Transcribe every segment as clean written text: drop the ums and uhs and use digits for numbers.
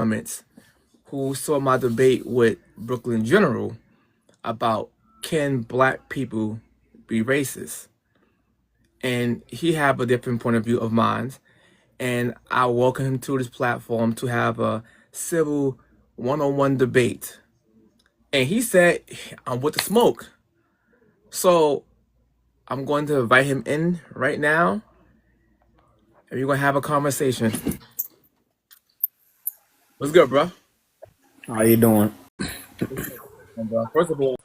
comments who saw my debate with Brooklyn General about can black people be racist? And he have a different point of view of mine. And I welcome him to this platform to have a civil one-on-one debate. And he said, I'm with the smoke. So I'm going to invite him in right now. And we're going to have a conversation. What's good, bro? How you doing? First of all,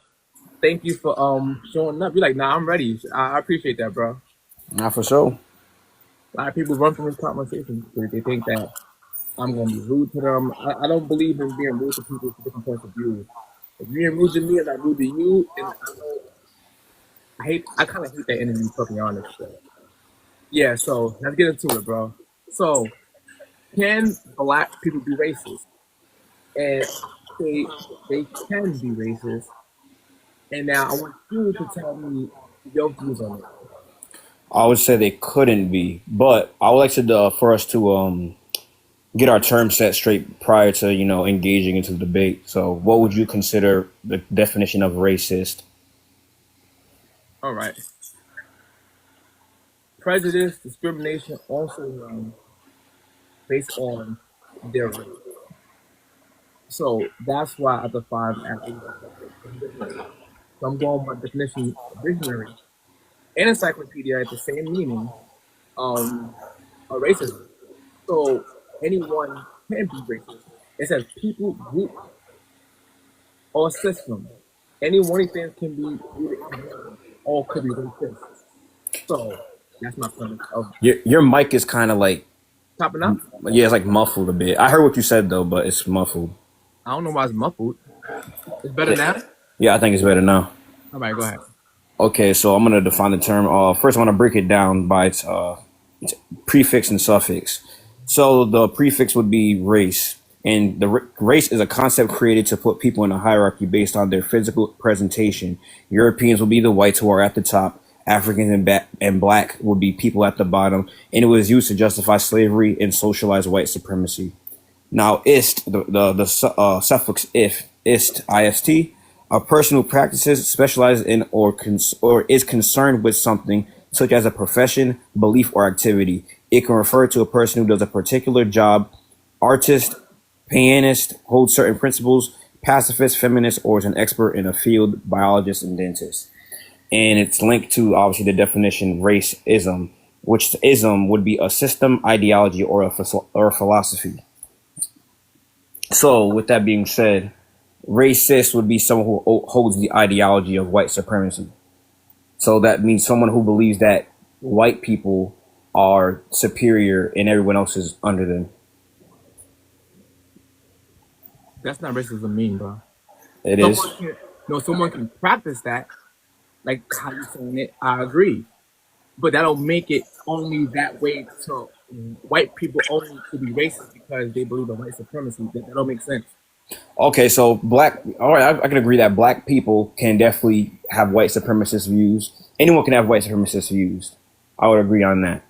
thank you for showing up. You're like, nah, I'm ready. I appreciate that, bro. Not for sure. A lot of people run from this conversation because they think that I'm going to be rude to them. I don't believe in being rude to people with different points of view. If you're being rude to me and I'm rude to you, and I kind of hate that energy, to be honest. So. Yeah, so let's get into it, bro. So, can black people be racist? And they can be racist. And now I want you to tell me your views on it. I would say they couldn't be, but I would like to for us to get our terms set straight prior to engaging into the debate. So, what would you consider the definition of racist? All right. Prejudice, discrimination, also based on their race. So that's why I define as racist. So I'm going by definition dictionary and encyclopedia at the same meaning of racism. So anyone can be racist. It says people, group, or system. Any one of things can be rooted in racism, or could be racist. So that's my premise of Your mic is kind of like, topping up. yeah, it's like muffled a bit. I heard what you said though, but it's muffled. I don't know why it's muffled. It's better now? Yeah, I think it's better now. All right, go ahead. Okay, so I'm gonna define the term. First, I want to break it down by its prefix and suffix. So the prefix would be race, and the race is a concept created to put people in a hierarchy based on their physical presentation. Europeans will be the whites who are at the top. Africans and black would be people at the bottom, and it was used to justify slavery and socialize white supremacy. Now, the suffix ist, a person who practices, specializes in, or is concerned with something, such as a profession, belief, or activity. It can refer to a person who does a particular job, artist, pianist, holds certain principles, pacifist, feminist, or is an expert in a field, biologist, and dentist. And it's linked to, obviously, the definition racism, which ism would be a system, ideology, or a philosophy. So, with that being said, racist would be someone who holds the ideology of white supremacy. So that means someone who believes that white people are superior and everyone else is under them. That's not racism mean, bro. It is. Someone can practice that, like how you saying it. I agree, but that don't make it only that way. So white people only to be racist because they believe in white supremacy. That don't make sense. Okay, so all right, I can agree that black people can definitely have white supremacist views. Anyone can have white supremacist views. I would agree on that.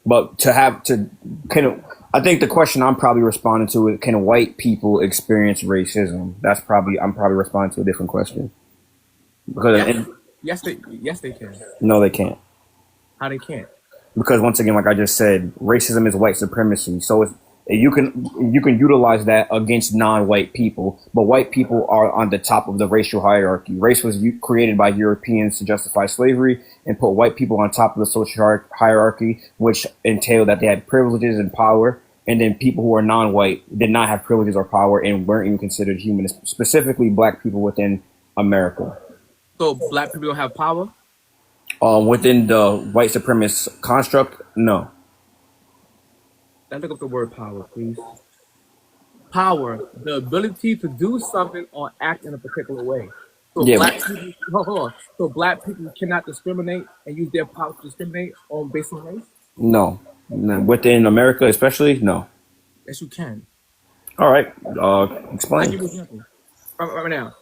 But I think the question I'm probably responding to is, can white people experience racism? I'm probably responding to a different question. Because yes, they can. No, they can't. How they can't? Because once again, like I just said, racism is white supremacy. So you can utilize that against non-white people, but white people are on the top of the racial hierarchy. Race was created by Europeans to justify slavery and put white people on top of the social hierarchy, which entailed that they had privileges and power. And then people who are non-white did not have privileges or power and weren't even considered human, specifically black people within America. So black people don't have power? Within the white supremacist construct, no. Let's look up the word power, please. Power, the ability to do something or act in a particular way. So Yeah. So black people cannot discriminate and use their power to discriminate based on race? No. Within America, especially, no. Yes, you can. All right. I'll give Explain. you an example. Right now,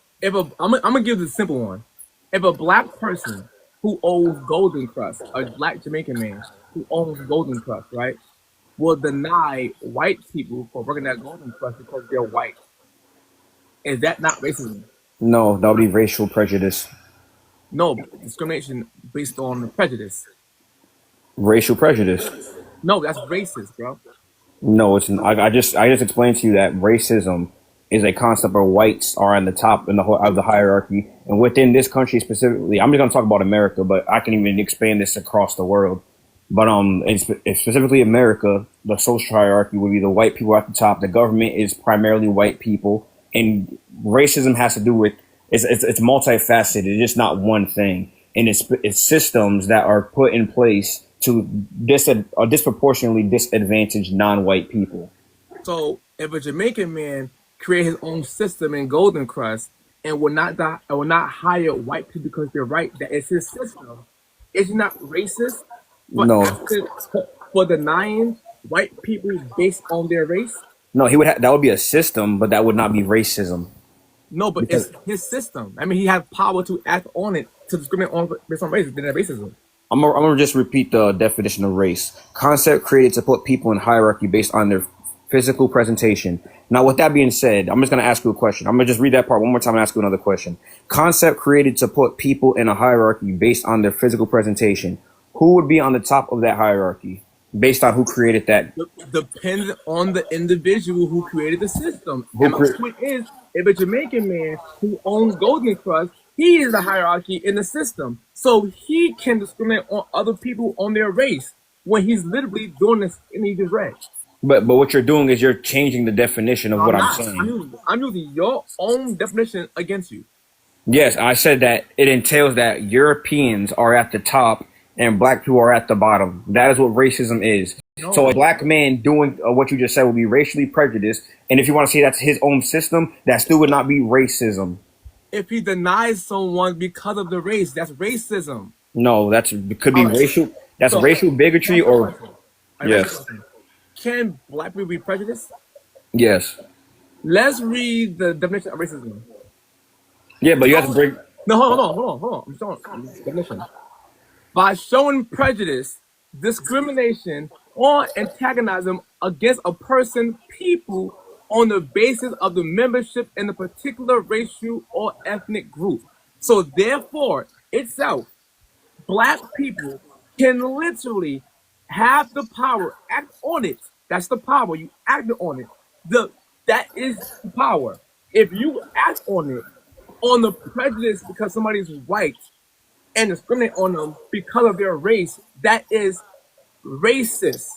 I'm gonna give this simple one. If a black person who owns Golden Krust, a black Jamaican man who owns Golden Krust, right? will deny white people for working at Golden Quest because they're white. Is that not racism? No, that would be racial prejudice. No, discrimination based on prejudice. Racial prejudice. No, that's racist, bro. No, it's. I just explained to you that racism is a concept where whites are on the top in the whole of the hierarchy, and within this country specifically, I'm just going to talk about America, but I can even expand this across the world. But it's specifically America, the social hierarchy would be the white people at the top. The government is primarily white people, and racism has to do with it's multifaceted. It's just not one thing, and it's systems that are put in place to disproportionately disadvantage non-white people. So if a Jamaican man create his own system in Golden Crust and will not hire white people because they're right, that is his system. Is he not racist for No, asking, for denying white people based on their race? no, that would be a system, but that would not be racism No, but it's because his system. I mean, he has power to act on it to discriminate on based on race. Then that's racism. I'm gonna just repeat the definition of race. Concept created to put people in hierarchy based on their physical presentation. Now, with that being said, I'm just gonna ask you a question. I'm gonna just read that part one more time and ask you another question. Concept created to put people in a hierarchy based on their physical presentation. Who would be on the top of that hierarchy based on who created that? Depends on the individual who created the system. Who And my cre- point is, if a Jamaican man who owns Golden Crust, he is the hierarchy in the system. So he can discriminate on other people on their race when he's literally doing this and he just read. but what you're doing is you're changing the definition of what I'm I'm not. saying. I'm using your own definition against you. Yes, I said that it entails that Europeans are at the top and black people are at the bottom. That is what racism is. So a No. black man doing what you just said would be racially prejudiced. And if you want to say that's his own system, that still would not be racism. If he denies someone because of the race, that's racism. No, that's it could be All right. racial. That's So, racial bigotry that's the or question. I raise the yes, question. Can black people be prejudiced? yes, Let's read the definition of racism. yeah. But you have to break. No, hold on. I'm showing definition. By showing prejudice, discrimination, or antagonism against a person, people, on the basis of the membership in a particular racial or ethnic group. So therefore, itself, black people can literally have the power, act on it. That's the power. You act on it. The that is the power. If you act on the prejudice because somebody's white and discriminate on them because of their race, that is racist.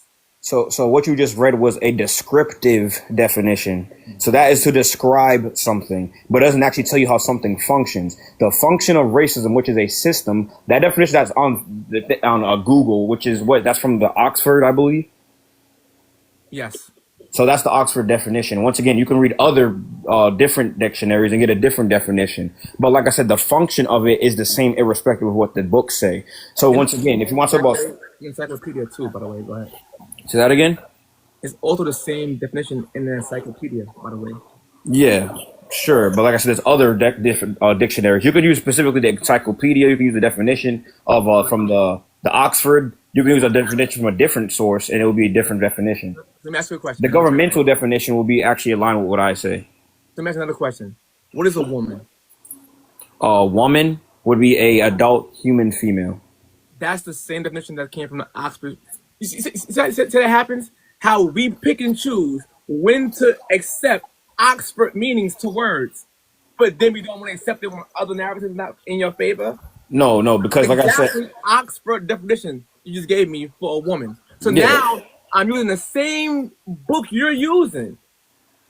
So what you just read was a descriptive definition. So that is to describe something, but doesn't actually tell you how something functions. The function of racism, which is a system, that definition that's on Google, which is that's from the Oxford, I believe. Yes. So that's the Oxford definition. Once again, you can read other different dictionaries and get a different definition. But like I said, the function of it is the same, irrespective of what the books say. So And once again, if you want to talk about, encyclopedia too, by the way, go ahead. say that again. It's also the same definition in the encyclopedia, by the way. Yeah, sure. But like I said, there's other different dictionaries. You could use specifically the encyclopedia. You can use the definition of from the Oxford. You can use a definition from a different source, and it will be a different definition. Let me ask you a question. The governmental definition will be actually aligned with what I say. Let me ask you another question. What is a woman? A woman would be a adult human female. That's the same definition that came from the Oxford. You see that happens? How we pick and choose when to accept Oxford meanings to words, but then we don't want to accept it when other narratives not in your favor. No, because like I said, Exactly Oxford definition you just gave me for a woman. So yeah. now I'm using the same book you're using.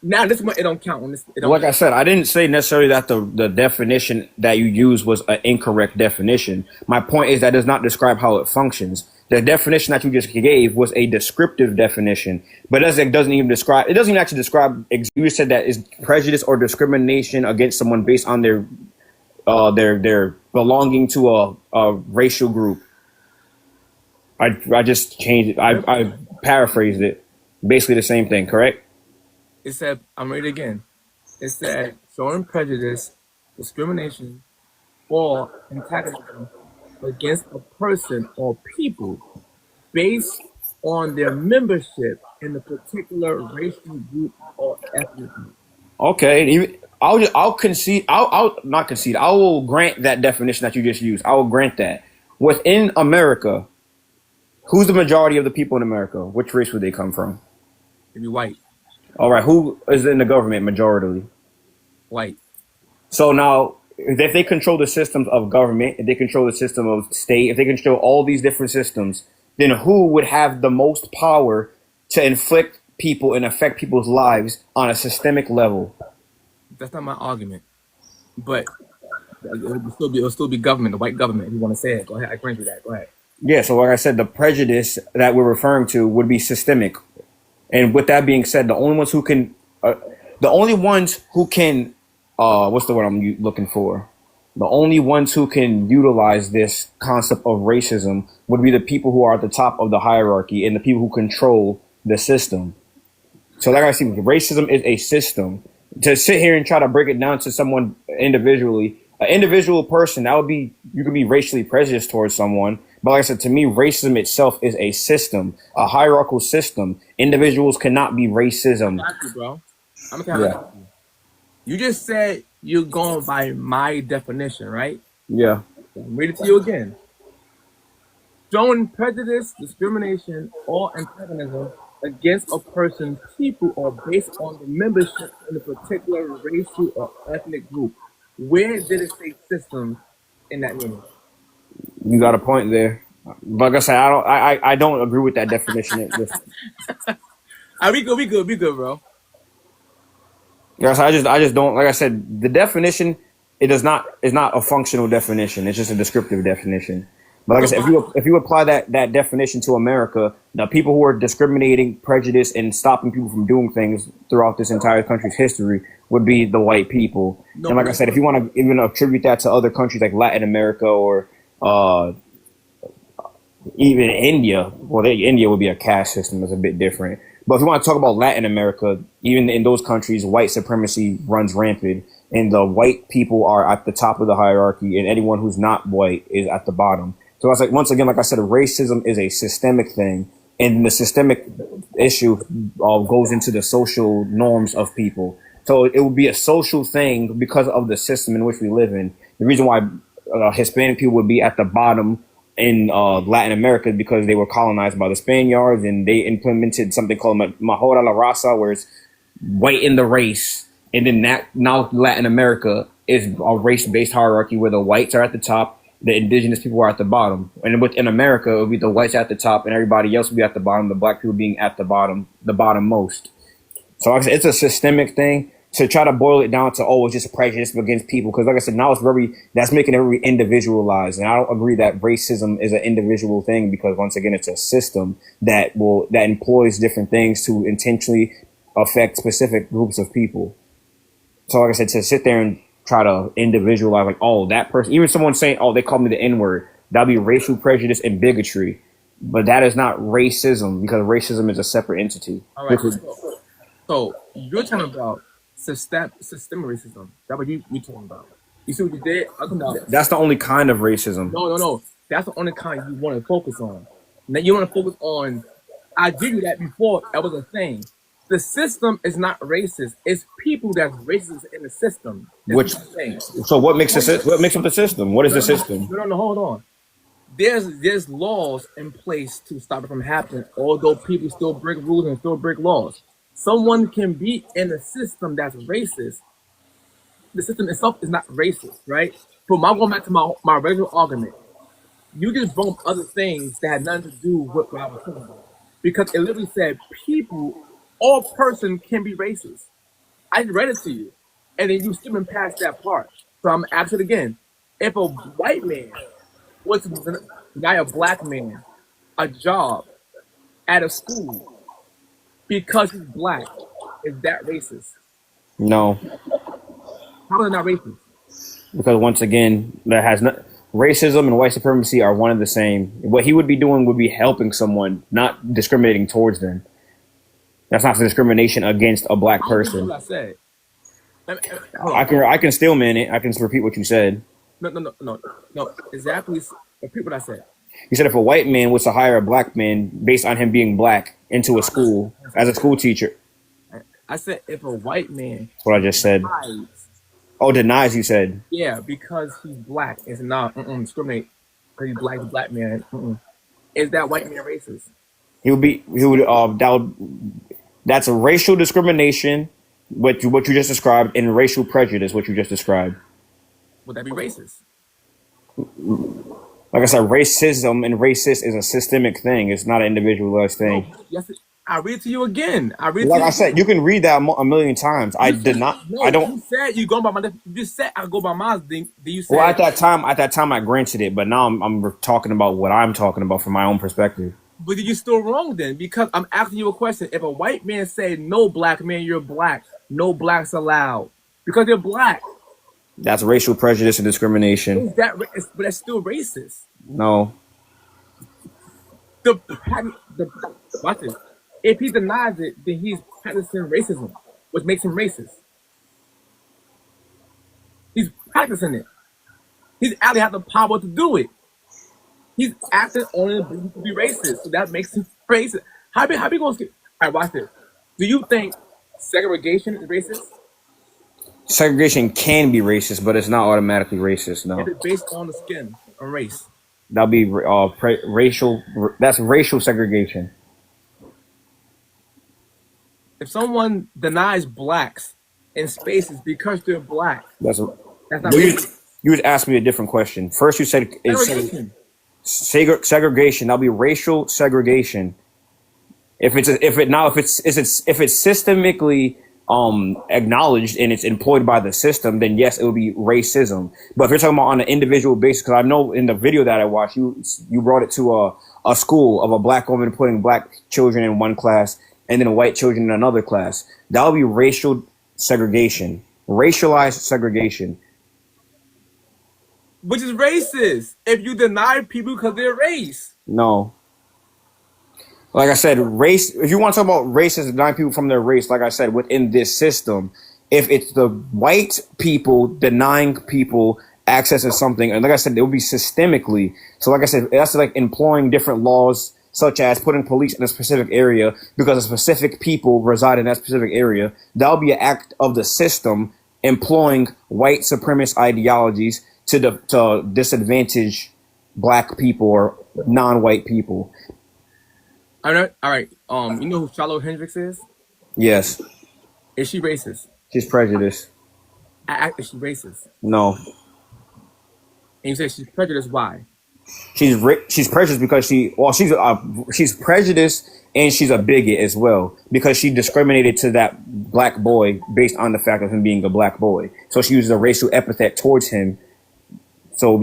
Now this one it don't count. It don't Like I count. said, I didn't say necessarily that the definition that you use was an incorrect definition. My point is that does not describe how it functions. The definition that you just gave was a descriptive definition, but it doesn't even describe. It doesn't even actually describe. You said that is prejudice or discrimination against someone based on their belonging to a racial group. I just changed it. I paraphrased it. Basically the same thing, correct? It said, I'm reading it again. It said showing prejudice, discrimination, or antagonism against a person or people based on their membership in a particular racial group or ethnic group. Okay, I'll concede. I'll not concede. I will grant that definition that you just used. I will grant that within America, who's the majority of the people in America? Which race would they come from? To be white, All right, who is in the government majority? white. So now, if they control the systems of government, if they control the system of state, if they control all these different systems, then who would have the most power to inflict people and affect people's lives on a systemic level? That's not my argument, but it'll still be government, the white government. If you want to say it, go ahead. I grant you that. Go ahead. Yeah, so like I said, the prejudice that we're referring to would be systemic. And with that being said, the only ones who can, what's the word I'm looking for? The only ones who can utilize this concept of racism would be the people who are at the top of the hierarchy and the people who control the system. So like I see, racism is a system. To sit here and try to break it down to someone individually, an individual person, that would be, you could be racially prejudiced towards someone. But like I said, to me, racism itself is a system, a hierarchical system. Individuals cannot be racism. Got you, bro. I'm gonna Yeah. You just said you're going by my definition, right? Yeah. I'll read it to you again. Showing prejudice, discrimination, or antagonism against a person's people or based on the membership in a particular racial or ethnic group. Where did it say system in that meaning? You got a point there. But like I said, I don't agree with that definition. We good, bro. Yes, I just don't, like I said, the definition, is not a functional definition. It's just a descriptive definition. But like I said, if you apply that definition to America, the people who are discriminating, prejudice, and stopping people from doing things throughout this entire country's history would be the white people. No, And like I said, if you want to even attribute that to other countries like Latin America or even India, well, India would be a caste system that's a bit different. But if you want to talk about Latin America, even in those countries, white supremacy runs rampant, and the white people are at the top of the hierarchy, and anyone who's not white is at the bottom. So I was like, once again, like I said, racism is a systemic thing, and the systemic issue goes into the social norms of people. So it would be a social thing because of the system in which we live in. The reason why Hispanic people would be at the bottom in Latin America is because they were colonized by the Spaniards, and they implemented something called Mejor a la Raza, where it's white in the race. And then now Latin America is a race-based hierarchy where the whites are at the top, the indigenous people are at the bottom. And within America, it would be the whites at the top and everybody else would be at the bottom, the black people being at the bottom, the bottom most. So like I said, it's a systemic thing. To try to boil it down to, oh, it's just a prejudice against people. Because like I said, now that's making it very individualized. And I don't agree that racism is an individual thing, because once again, it's a system that employs different things to intentionally affect specific groups of people. So like I said, to sit there and try to individualize, like, oh, that person, even someone saying, oh, they call me the N-word, that'd be racial prejudice and bigotry. But that is not racism, because racism is a separate entity. All right. So you're talking about systemic racism. That's what you talking about. You see what you did? That's the only kind of racism. No. That's the only kind you want to focus on. Now you want to focus on. I give you that before. That was a thing. The system is not racist. It's people that's racist in the system. So what makes up the system? What is the system? No, hold on. There's laws in place to stop it from happening, although people still break rules and still break laws. Someone can be in a system that's racist. The system itself is not racist, right? But going back to my original argument, you just brought up other things that had nothing to do with what I was talking about. Because it literally said people or person can be racist. I read it to you. And then you skipping past that part. So I'm asking it again. If a white man was to deny a black man a job at a school because he's black, is that racist? No. How is it not racist? Because once again, racism and white supremacy are one and the same. What he would be doing would be helping someone, not discriminating towards them. That's not discrimination against a black person. What I said. I can still man it. I can repeat what you said. No. Exactly. Repeat what I said. You said if a white man was to hire a black man based on him being black into a school as a school teacher. I said if a white man That's what I just said. hides, Oh, denies. You said. yeah, because he's black, it's not discriminate because he's a black man. Is that white man racist? He would be. He would. That's a racial discrimination. What you just described, and racial prejudice. What you just described. Would that be racist? Like I said, racism and racist is a systemic thing. It's not an individualized thing. No, yes. I read it to you again. Like I said, you can read that a million times. I did not. No, I don't. You said you going by my. You just said I go by mine. Then you said. Well, at that time, I granted it, but now I'm talking about what I'm talking about from my own perspective. But you're still wrong then, because I'm asking you a question. If a white man say no black man, you're black. No blacks allowed because you're black. That's racial prejudice and discrimination. Is that? But that's still racist. No. The watch this. If he denies it, then he's practicing racism, which makes him racist. He's practicing it. He's actually have the power to do it. He's acting on it to be racist, so that makes him racist. How we gonna skip? All right, watch this. Do you think segregation is racist? Segregation can be racist, but it's not automatically racist. No. If it's based on the skin or race? That'll be racial. That's racial segregation. If someone denies blacks in spaces because they're black, that's not racist. You would ask me a different question. First, you said segregation. That'll be racial segregation. If it's systemically acknowledged and it's employed by the system, then yes, it would be racism. But if you're talking about on an individual basis, because I know in the video that I watched, you brought it to a school of a black woman putting black children in one class and then white children in another class, that would be racial segregation, racialized segregation. Which is racist if you deny people because they're race. No. Like I said, race, if you want to talk about races denying people from their race, like I said, within this system, if it's the white people denying people access to something, and like I said, it would be systemically. So like I said, that's like employing different laws, such as putting police in a specific area because a specific people reside in that specific area. That would be an act of the system employing white supremacist ideologies to disadvantage black people or non-white people. All right. You know who Charlotte Hendricks is? Yes. Is she racist? She's prejudiced. Is she racist? No. And you say she's prejudiced. Why? She's prejudiced because she's prejudiced and she's a bigot as well because she discriminated to that black boy based on the fact of him being a black boy. So she uses a racial epithet towards him. So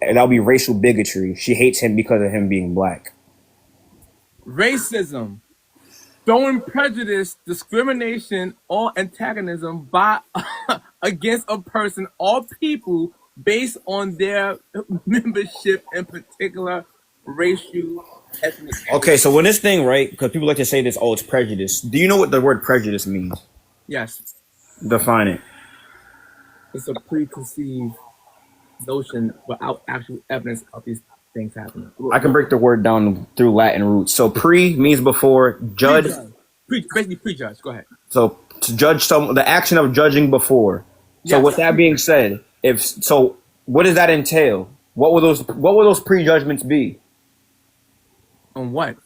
that'll be racial bigotry. She hates him because of him being black. Racism, showing prejudice, discrimination, or antagonism by against a person or people based on their membership in particular racial ethnic. Okay, so when this thing, right, because people like to say this, oh, it's prejudice. Do you know what the word prejudice means? Yes. Define it. It's a preconceived notion without actual evidence of these things happening. I can break the word down through Latin roots. So pre means before, judge. Basically prejudge. Go ahead. So to judge the action of judging before. So Yes. with that being said, what does that entail? What will those prejudgments be? On what?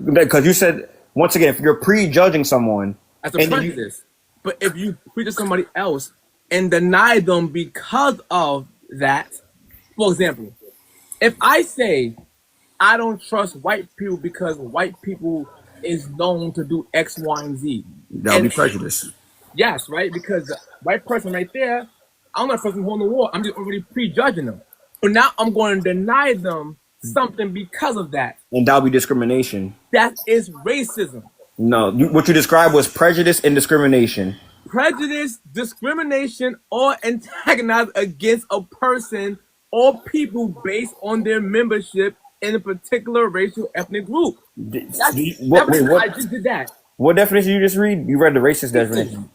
Because you said, once again, if you're prejudging someone As a prejudice. But if you prejudge somebody else and deny them because of that, for example, if I say I don't trust white people because white people is known to do X, Y, and Z. That'll be prejudice. Yes, right? Because the white person right there, I'm not a person who won the war. I'm just already prejudging them. But now I'm going to deny them something because of that. And that'll be discrimination. That is racism. No, what you described was prejudice and discrimination. Prejudice, discrimination, or antagonize against a person or people based on their membership in a particular racial ethnic group. I just did that. What definition you just read? You read the racist definition.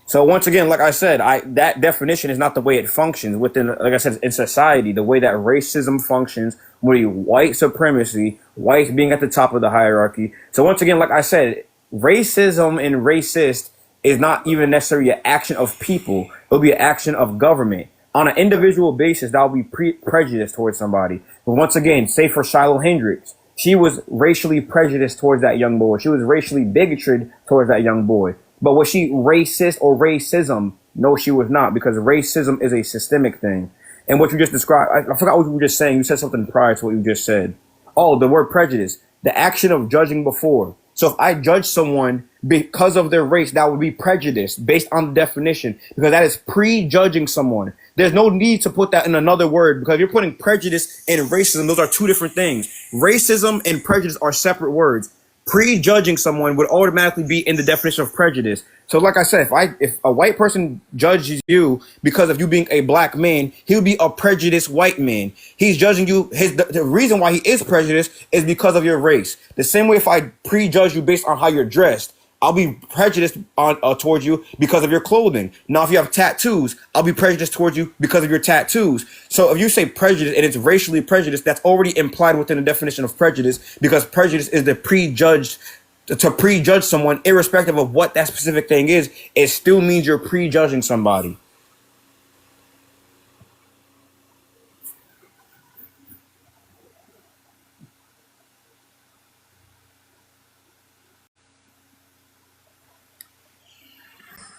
So once again, like I said, that definition is not the way it functions within, like I said, in society. The way that racism functions, where white supremacy, whites being at the top of the hierarchy. So once again, like I said, racism and racist is not even necessarily an action of people. It'll be an action of government. On an individual basis, that will be prejudice towards somebody. But once again, say for Shiloh Hendrix, she was racially prejudiced towards that young boy. She was racially bigotred towards that young boy. But was she racist or racism? No, she was not, because racism is a systemic thing. And what you just described, I forgot what you were just saying. You said something prior to what you just said. Oh, the word prejudice, the action of judging before. So if I judge someone because of their race, that would be prejudice based on the definition, because that is prejudging someone. There's no need to put that in another word, because you're putting prejudice and racism. Those are two different things. Racism and prejudice are separate words. Prejudging someone would automatically be in the definition of prejudice. So like I said, if a white person judges you because of you being a black man, he'll be a prejudiced white man. He's judging you. The reason why he is prejudiced is because of your race. The same way if I prejudge you based on how you're dressed, I'll be prejudiced towards you because of your clothing. Now, if you have tattoos, I'll be prejudiced towards you because of your tattoos. So if you say prejudice and it's racially prejudiced, that's already implied within the definition of prejudice, because prejudice is the prejudged. To prejudge someone, irrespective of what that specific thing is, it still means you're prejudging somebody.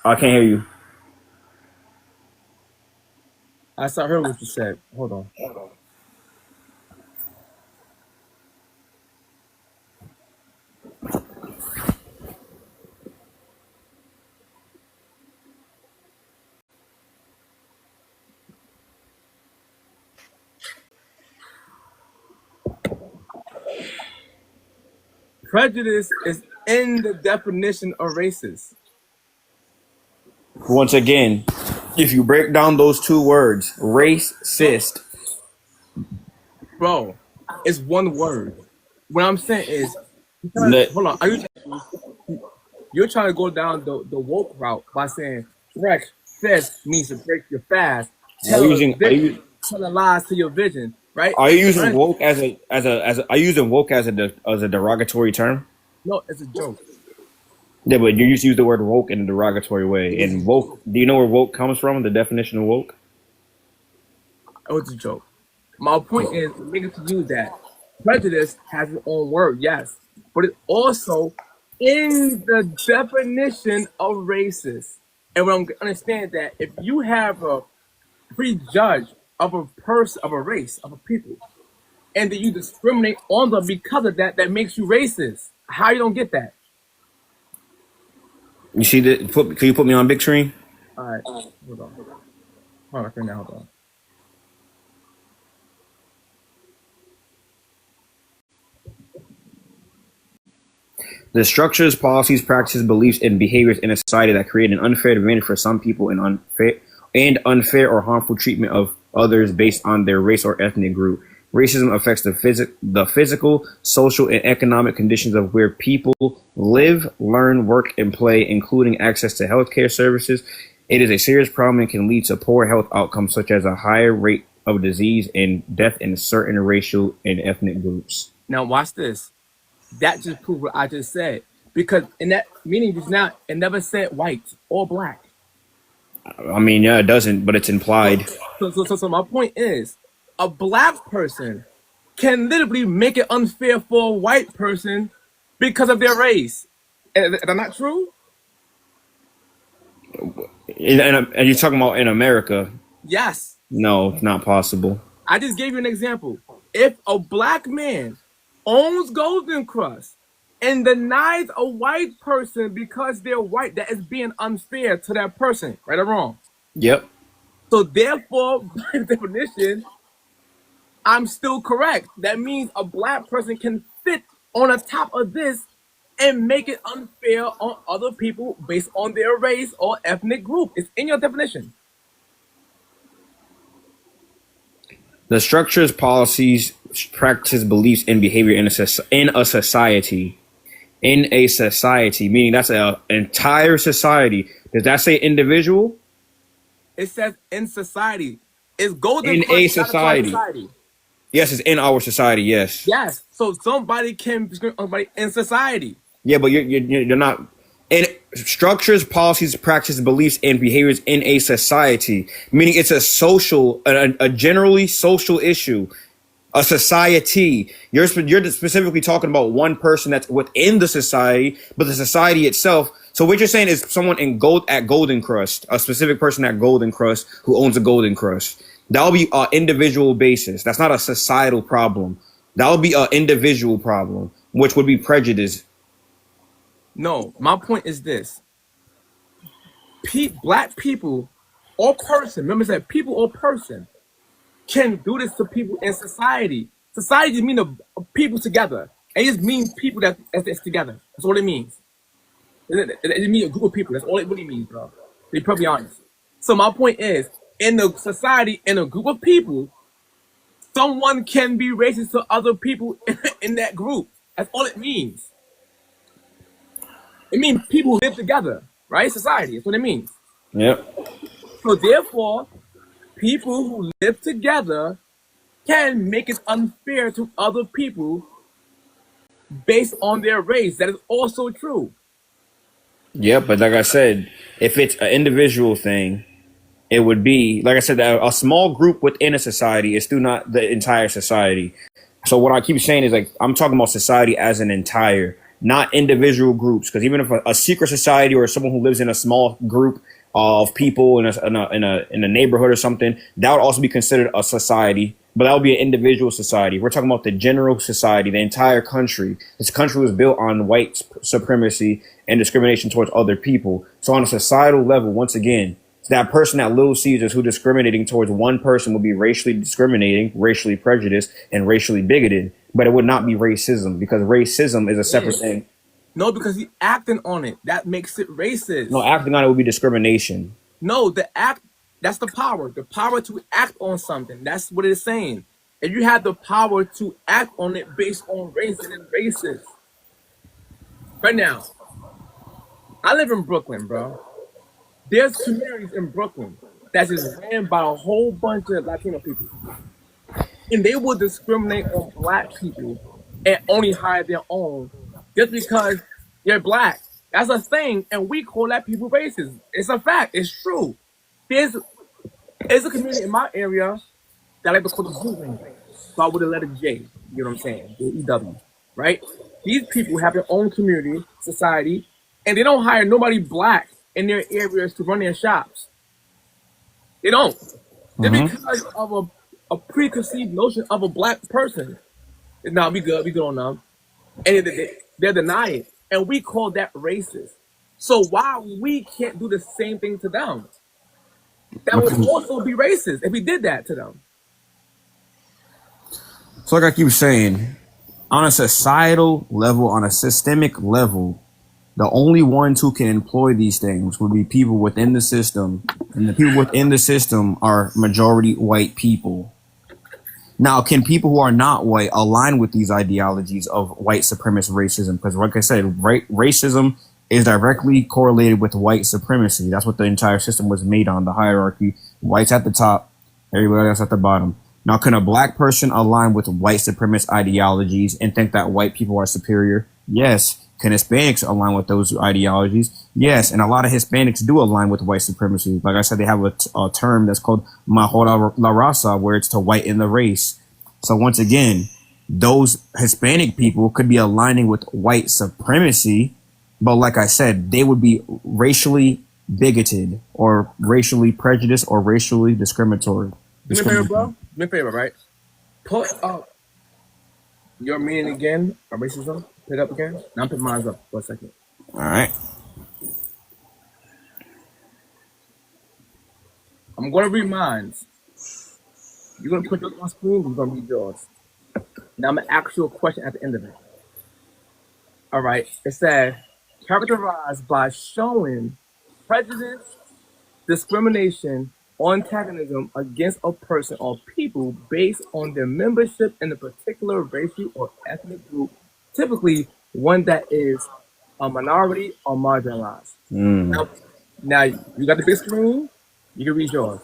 I can't hear you. I heard what you said. Hold on. Prejudice is in the definition of racist. Once again, if you break down those two words, racist. Bro, it's one word. What I'm saying is, hold on. You're trying to go down the woke route by saying fresh fist means to break your fast, tell lies to your vision, right? Are you using woke are you using woke as a derogatory term? No, it's a joke. Yeah, but you used to use the word woke in a derogatory way. And woke, do you know where woke comes from? The definition of woke? Oh, it's a joke. My point is, making to you that prejudice has its own word, yes, but it's also in the definition of racist. And what I'm understand that if you have a prejudge of a person, of a race, of a people, and then you discriminate on them because of that, that makes you racist. How you don't get that? You see that? Can you put me on big screen? All right, hold on. Hold on. The structures, policies, practices, beliefs, and behaviors in a society that create an unfair advantage for some people and unfair or harmful treatment of others based on their race or ethnic group. Racism affects the physical, social, and economic conditions of where people live, learn, work, and play, including access to healthcare services. It is a serious problem and can lead to poor health outcomes, such as a higher rate of disease and death in certain racial and ethnic groups. Now watch this. That just proved what I just said. Because in that meaning just now, it never said white or black. I mean, yeah, it doesn't, but it's implied. So my point is, a black person can literally make it unfair for a white person because of their race. Is that not true? And you're talking about in America? Yes. No, it's not possible. I just gave you an example. If a black man owns Golden Krust and denies a white person because they're white, that is being unfair to that person, right or wrong? Yep. So therefore, by definition, I'm still correct. That means a black person can fit on the top of this and make it unfair on other people based on their race or ethnic group. It's in your definition. The structures, policies, practices, beliefs, and behavior in a society In a society, meaning that's an entire society. Does that say individual? It says in society. Is Golden In Corps a not a part of society. society? Yes, it's in our society. Yes. Yes. So somebody can discriminate on somebody in society. Yeah, but you're not in structures, policies, practices, beliefs, and behaviors in a society. Meaning, it's a social, a generally social issue. A society. You're specifically talking about one person that's within the society, but the society itself. So what you're saying is someone at Golden Crust, a specific person at Golden Crust who owns a Golden Crust. That'll be an individual basis. That's not a societal problem. That'll be an individual problem, which would be prejudice. No, my point is this: black people or person. Remember, I said people or person can do this to people in society. Society just means people together. It just means people that's together. That's what it means. It means a group of people. That's all it really means, bro. To be perfectly honest. So my point is, in the society, in a group of people, someone can be racist to other people in that group. That's all it means. It means people live together, right? Society. That's what it means. Yep. So therefore, people who live together can make it unfair to other people based on their race. That is also true. Yep. But like I said, if it's an individual thing, it would be like I said, a small group within a society is still not the entire society. So what I keep saying is like I'm talking about society as an entire, not individual groups. Because even if a secret society or someone who lives in a small group of people in a neighborhood or something, that would also be considered a society. But that would be an individual society. We're talking about the general society, the entire country. This country was built on white supremacy and discrimination towards other people. So on a societal level, once again, that person at Little Caesars who discriminating towards one person would be racially discriminating, racially prejudiced, and racially bigoted. But it would not be racism because racism is a separate thing. No, because he acting on it. That makes it racist. No, acting on it would be discrimination. No, the act, that's the power. The power to act on something. That's what it's saying. If you have the power to act on it based on race, it is racist. Right now, I live in Brooklyn, bro. There's communities in Brooklyn that's just ran by a whole bunch of Latino people. And they will discriminate on black people and only hire their own just because they're black. That's a thing, and we call that people racist. It's a fact. It's true. There's a community in my area that I like to call the Blue Ring. Start with the letter J. You know what I'm saying? J-E-W. Right? These people have their own community, society, and they don't hire nobody black in their areas to run their shops. They don't. They're because of a preconceived notion of a black person. Nah, we good on them. And they're denying it. And we call that racist. So why we can't do the same thing to them? That would also be racist if we did that to them. So like I keep saying, on a societal level, on a systemic level, the only ones who can employ these things would be people within the system. And the people within the system are majority white people. Now, can people who are not white align with these ideologies of white supremacist racism? Because like I said, racism is directly correlated with white supremacy. That's what the entire system was made on, the hierarchy. Whites at the top, everybody else at the bottom. Now, can a black person align with white supremacist ideologies and think that white people are superior? Yes. Can Hispanics align with those ideologies? Yes. And a lot of Hispanics do align with white supremacy. Like I said, they have a term that's called Mejora la Raza, where it's to whiten the race. So once again, those Hispanic people could be aligning with white supremacy. But like I said, they would be racially bigoted or racially prejudiced or racially discriminatory. Do me a favor, bro. Do me a favor, right? Put up your meaning again of racism. Put it up again. Now I'm putting mine up for a second. All right. I'm going to read mine. You're going to put yours on screen. I'm going to read yours. Now I'm going to ask you a question at the end of it. All right. It says, characterized by showing prejudice, discrimination, or antagonism against a person or people based on their membership in a particular racial or ethnic group, typically one that is a minority or marginalized. Mm. Now, now you got the big screen. You can read yours.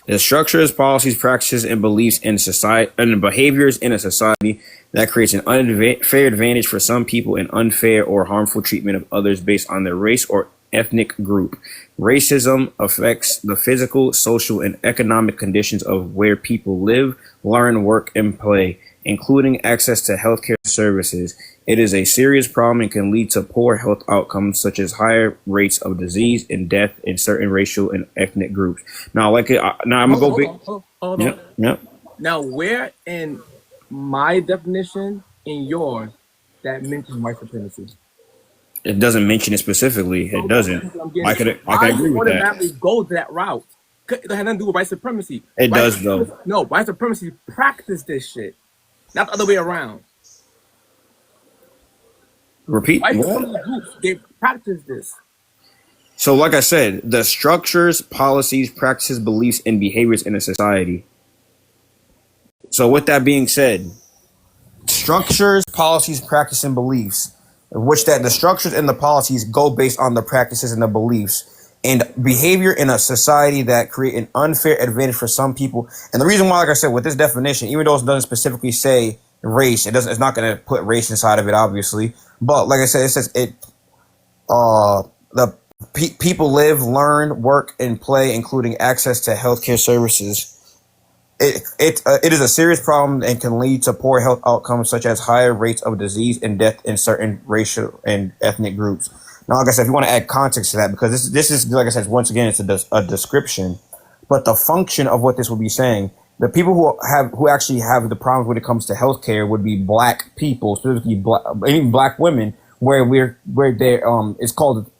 The structures, policies, practices, and beliefs in society and behaviors in a society that creates an unfair advantage for some people and unfair or harmful treatment of others based on their race or ethnic group. Racism affects the physical, social, and economic conditions of where people live, learn, work, and play, including access to healthcare services. It is a serious problem and can lead to poor health outcomes such as higher rates of disease and death in certain racial and ethnic groups. Now, now I'm gonna go big. Hold on. Yep, yep. Now, where in my definition in yours that mentions white supremacy? It doesn't mention it specifically. It So doesn't. that's what I'm getting I at. could Why agree you with that. automatically go that route? It has nothing to do with white supremacy. It White does supremacy, though. no, white supremacy practice this shit, not the other way around. Repeat White what? supremacy groups, they practice this. So, like I said, the structures, policies, practices, beliefs, and behaviors in a society. So, with that being said, structures, policies, practices, and beliefs, which that the structures and the policies go based on the practices and the beliefs and behavior in a society that create an unfair advantage for some people. And the reason why, like I said, with this definition, even though it doesn't specifically say race, it's not going to put race inside of it, obviously. But like I said, it says the people live, learn, work, and play, including access to healthcare services. It is a serious problem and can lead to poor health outcomes such as higher rates of disease and death in certain racial and ethnic groups. Now, like I said, if you want to add context to that, because this is like I said, once again, it's a description, but the function of what this would be saying, the people who actually have the problems when it comes to healthcare would be black people, specifically even black women, where they it's called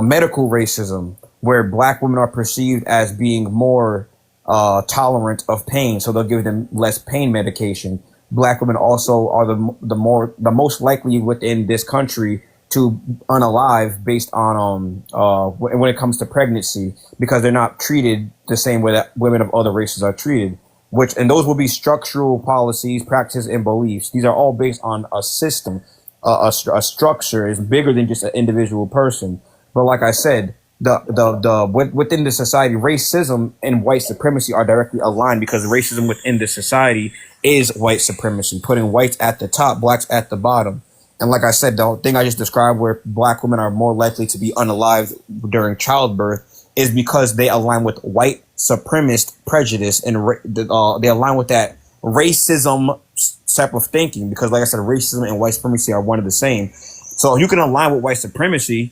medical racism, where black women are perceived as being more tolerant of pain, so they'll give them less pain medication. Black women also are the most likely within this country to unalive based on when it comes to pregnancy, because they're not treated the same way that women of other races are treated. And those will be structural policies, practices, and beliefs. These are all based on a system, a structure is bigger than just an individual person. But like I said, within the society, racism and white supremacy are directly aligned, because racism within the society is white supremacy, putting whites at the top, blacks at the bottom. And like I said, the thing I just described, where black women are more likely to be unalived during childbirth, is because they align with white supremacist prejudice, and they align with that racism type of thinking. Because like I said, racism and white supremacy are one of the same. So you can align with white supremacy,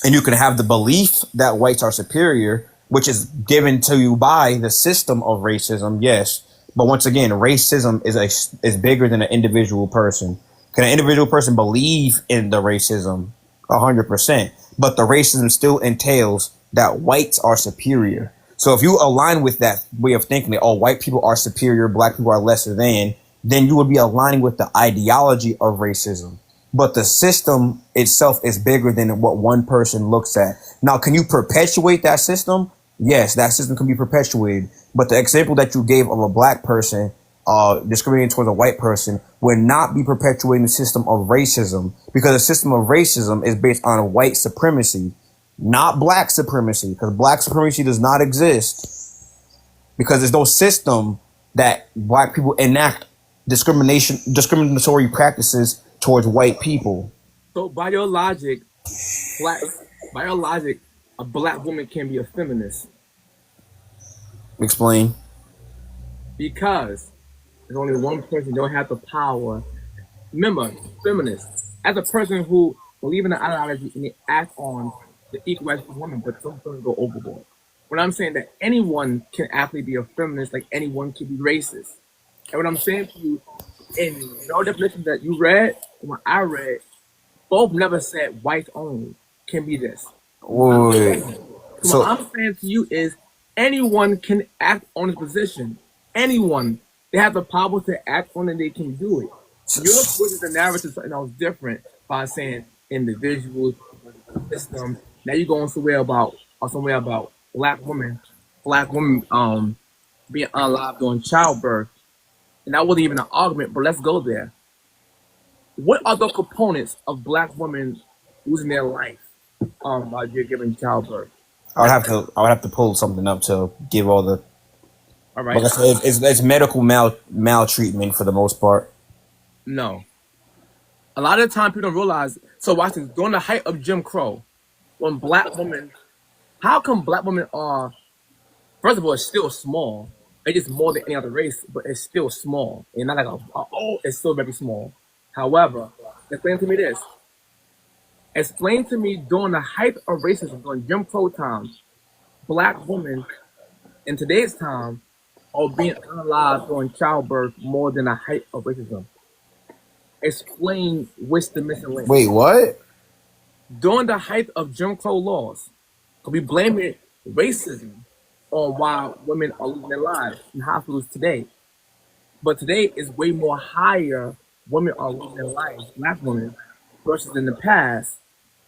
and you can have the belief that whites are superior, which is given to you by the system of racism, yes. But once again, racism is bigger than an individual person. Can an individual person believe in the racism? 100%. But the racism still entails that whites are superior. So if you align with that way of thinking that, oh, white people are superior, black people are lesser than, then you would be aligning with the ideology of racism. But the system itself is bigger than what one person looks at. Now, can you perpetuate that system? Yes, that system can be perpetuated. But the example that you gave of a black person discriminating towards a white person would not be perpetuating the system of racism, because the system of racism is based on white supremacy, not black supremacy, because black supremacy does not exist, because there's no system that black people enact discriminatory practices towards white people. So by your logic, black, by your logic, a black woman can be a feminist Explain. because there's only one person don't have the power. Remember, feminists, as a person who believe in the ideology and they act on the equal rights for women, but some people go overboard. When I'm saying that anyone can actually be a feminist, like anyone can be racist. And what I'm saying to you, in your definition that you read and what I read, both never said white only can be this. Wait. So what I'm saying to you is anyone can act on this position. Anyone. They have the power to act on it, they can do it. You're putting the narrative something else different by saying individuals, system. Now you're going somewhere about black women being unalive during childbirth. And that wasn't even an argument, but let's go there. What are the components of black women losing their life while you're giving childbirth? I would have to pull something up to give all the. All Like right. I said, it's medical maltreatment for the most part. No. A lot of the time people don't realize. So watch this. During the height of Jim Crow, when black women, how come black women are, first of all, it's still small. It's just more than any other race, but it's still small. And not like oh, it's still very small. However, explain to me this. Explain to me during the height of racism, during Jim Crow times, black women in today's time are being analyzed during childbirth more than the height of racism. Explain what's the missing link. Wait, what? During the height of Jim Crow laws, we blame it racism on why women are losing their lives in hospitals today. But today is way more higher. Women are losing their lives, black women, versus in the past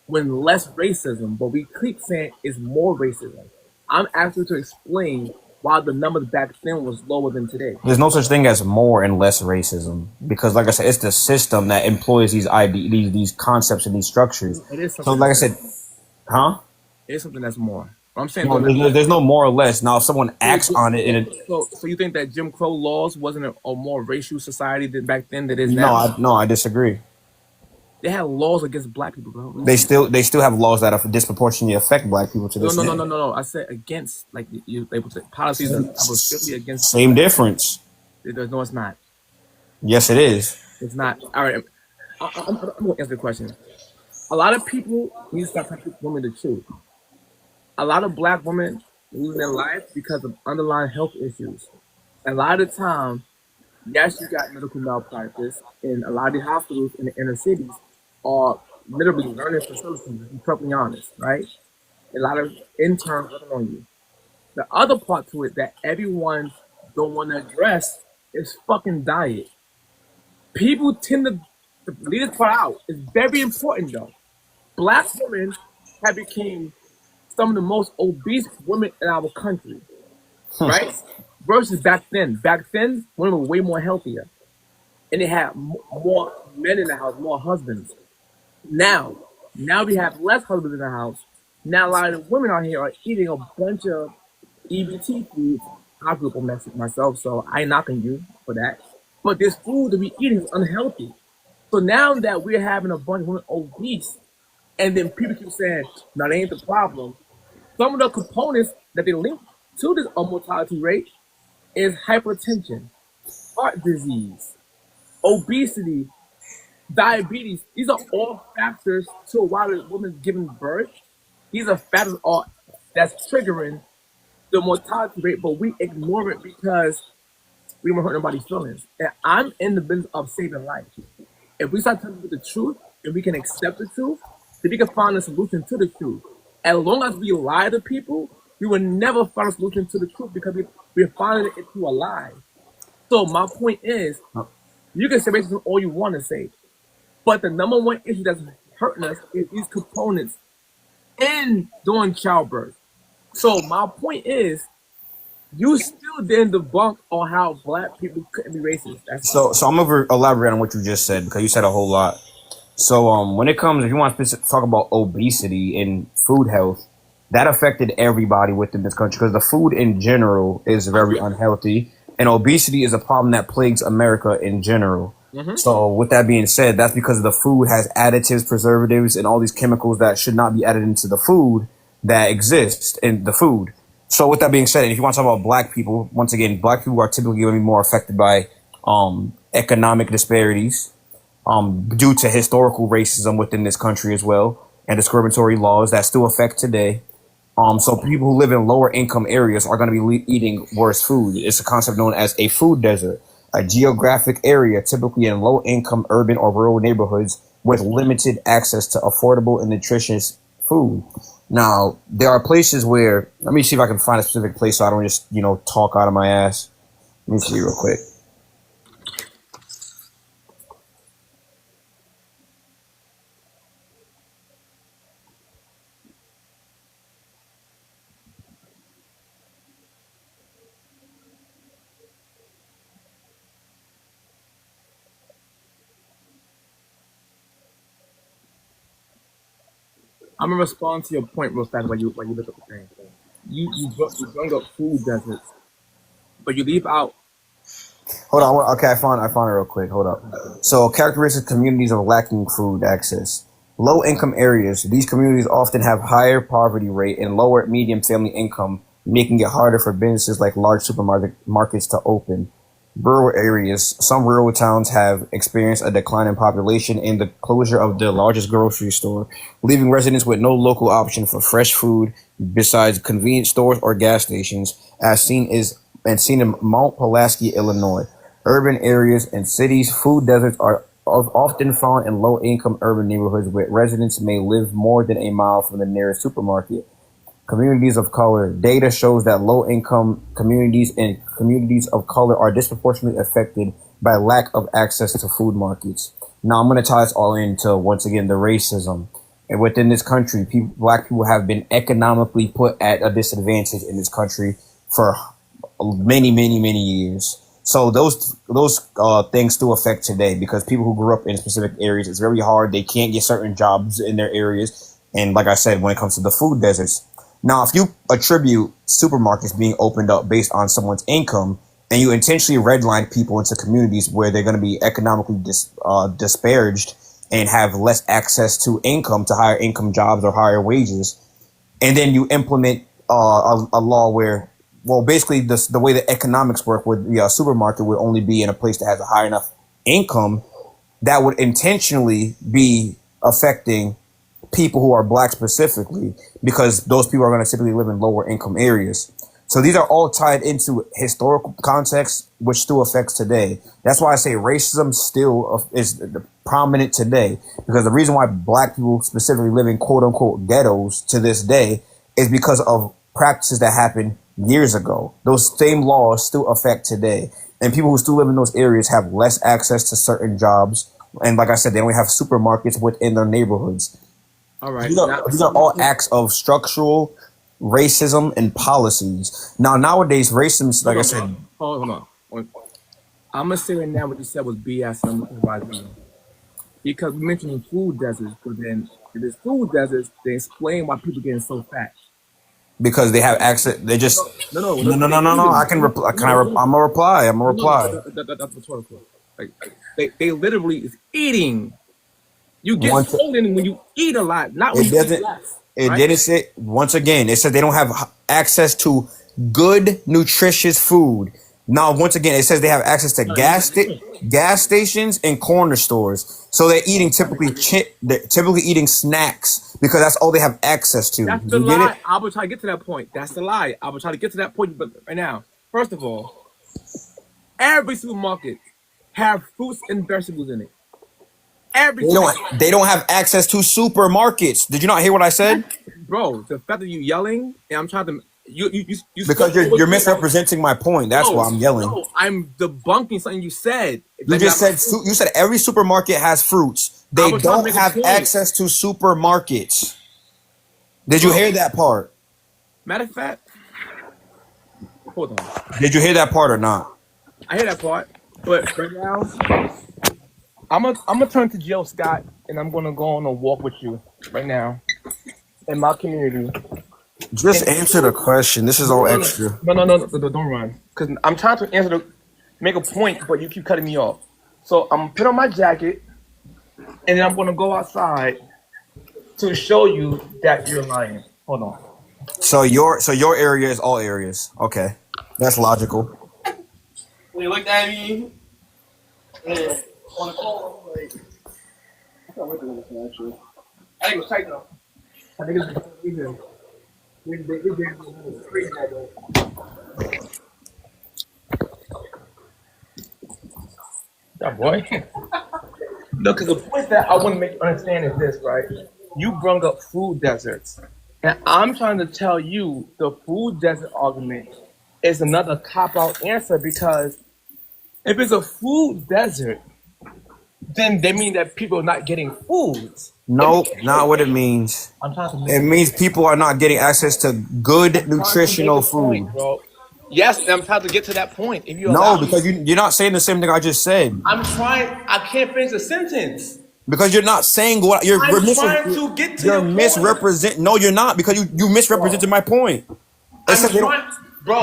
when less racism. But we keep saying it's more racism. I'm asking you to explain why the numbers back then was lower than today. There's no such thing as more and less racism because, like I said, it's the system that employs these concepts and these structures. It is So, something. like I said, huh? It is something that's more. I'm saying No, there's no more or less. Now, if someone acts on it, so you think that Jim Crow laws wasn't a more racial society than back then that is no, now? I disagree. They had laws against black people, bro. They still have laws that are disproportionately affect black people to No, this no, no, day. no, no, no. I said against, like you able to policies that were strictly against. Same difference. No, it's not. Yes, it is. It's not. All right, I'm gonna answer the question. A lot of people need to start telling women the truth. A lot of black women lose their life because of underlying health issues. A lot of the time, yes, you got medical malpractice, and a lot of the hospitals in the inner cities are literally learning facilities, to be perfectly honest, right? A lot of interns working on you. The other part to it that everyone don't want to address is fucking diet. People tend to leave this part out. It's very important though. Black women have become some of the most obese women in our country, right? Versus back then. Back then, women were way more healthier, and they had more men in the house, more husbands. Now, now we have less husbands in the house. Now a lot of the women out here are eating a bunch of EBT foods. I grew up on Mexican myself, so I ain't knocking you for that. But this food that we eating is unhealthy. So now that we're having a bunch of women obese, and then people keep saying, no, that ain't the problem. Some of the components that they link to this mortality rate is hypertension, heart disease, obesity, diabetes. These are all factors to why the woman's giving birth. These are factors that's triggering the mortality rate, but we ignore it because we don't hurt nobody's feelings. And I'm in the business of saving life. If we start telling people the truth and we can accept the truth, then we can find a solution to the truth. As long as we lie to people, we will never find a solution to the truth because we're finding it into a lie. So my point is, you can say basically all you want to say, but the number one issue that's hurting us is these components in doing childbirth. So my point is, you still didn't debunk on how black people couldn't be racist. That's So I'm gonna elaborate on what you just said because you said a whole lot. So when it comes, if you want to talk about obesity and food health, that affected everybody within this country because the food in general is very unhealthy, and obesity is a problem that plagues America in general. So with that being said, that's because the food has additives, preservatives, and all these chemicals that should not be added into the food that exist in the food. So with that being said, if you want to talk about black people, once again, black people are typically going to be more affected by economic disparities due to historical racism within this country as well and discriminatory laws that still affect today. So people who live in lower income areas are going to be eating worse food. It's a concept known as a food desert, a geographic area typically in low income urban or rural neighborhoods with limited access to affordable and nutritious food. Now, there are places where, let me see if I can find a specific place so I don't just, talk out of my ass. Let me see real quick. I'm gonna respond to your point real fast while you look up the thing. You bring up food deserts, but you leave out. Hold on. Okay, I found it real quick. Hold up. So, characteristic communities of lacking food access. Low income areas. These communities often have higher poverty rate and lower medium family income, making it harder for businesses like large markets to open. Rural areas. Some rural towns have experienced a decline in population and the closure of the largest grocery store, leaving residents with no local option for fresh food besides convenience stores or gas stations, seen in Mount Pulaski, Illinois. Urban areas and cities, food deserts are often found in low-income urban neighborhoods where residents may live more than a mile from the nearest supermarket. Communities of color. Data shows that low-income communities and communities of color are disproportionately affected by lack of access to food markets. Now, I'm going to tie this all into, once again, the racism. And within this country, black people have been economically put at a disadvantage in this country for many, many, many years. So those things still affect today because people who grew up in specific areas, it's very hard. They can't get certain jobs in their areas. And like I said, when it comes to the food deserts, now if you attribute supermarkets being opened up based on someone's income, and you intentionally redline people into communities where they're going to be economically disparaged and have less access to income, to higher income jobs or higher wages, and then you implement a law where, well, basically the way the economics work, where the supermarket would only be in a place that has a high enough income, that would intentionally be affecting people who are black specifically, because those people are going to typically live in lower income areas. So these are all tied into historical context, which still affects today. That's why I say racism still is prominent today, because the reason why black people specifically live in quote unquote ghettos to this day is because of practices that happened years ago. Those same laws still affect today. And people who still live in those areas have less access to certain jobs. And like I said, they only have supermarkets within their neighborhoods. All right. These are all acts of structural racism and policies. Now, nowadays, racism, like I said, Hold on. I'm gonna say right now what you said was BS, and I'm gonna provide you. Because we mentioned food deserts, but then if it's food deserts, they explain why people getting so fat. because they have access, they just No, no. they I eating. can reply. Can No, I'm a reply. I'm a reply. that's rhetorical. Like they literally is eating. You get Once swollen when you eat a lot, not when it you eat doesn't. less, It right? didn't say. Once again, it said they don't have access to good, nutritious food. Now, once again, it says they have access to No, you said gas stations and corner stores. So they're eating they're typically eating snacks because that's all they have access to. that's the You get it? lie. I will try to get to that point. That's the lie. I will try to get to that point, but right now, first of all, every supermarket have fruits and vegetables in it. Every They don't. supermarket. They don't have access to supermarkets. Did you not hear what I said? Bro, the fact that you yelling and I'm trying to you Because spoke over you're me. misrepresenting my point. That's why I'm yelling. No, I'm debunking something you said. You just said you said every supermarket has fruits. I They was trying to don't make a have point, access to supermarkets. Did you bro. hear that part? Matter of fact, hold on. Did you hear that part or not? I hear that part, but right now, I'm gonna turn to Jill Scott and I'm gonna go on a walk with you right now in my community. Just And answer the question. This is all extra. no, don't run, because I'm trying to make a point, but you keep cutting me off. So I'm gonna put on my jacket and then I'm gonna go outside to show you that you're lying. Hold on. So your area is all areas. Okay, that's logical. When you looked at me and on the call, like, I can't wait to this one, actually. I think it was tight though. I think it's the reason. They crazy that day. That boy. No, because the point that I want to make you understand is this, right? You brought up food deserts. And I'm trying to tell you the food desert argument is another cop out answer because if it's a food desert, then they mean that people are not getting foods. No, not what it means. I'm trying to It make means people are not getting access to good nutritional a point, food. bro. Yes, and I'm trying to get to that point. If you No, allow me, because you're not saying the same thing I just said. I'm trying. I can't finish the sentence. Because you're not saying what I'm trying to get to you're your point, misrepresent. No, you're not, because you bro. misrepresented my point. It I'm said trying,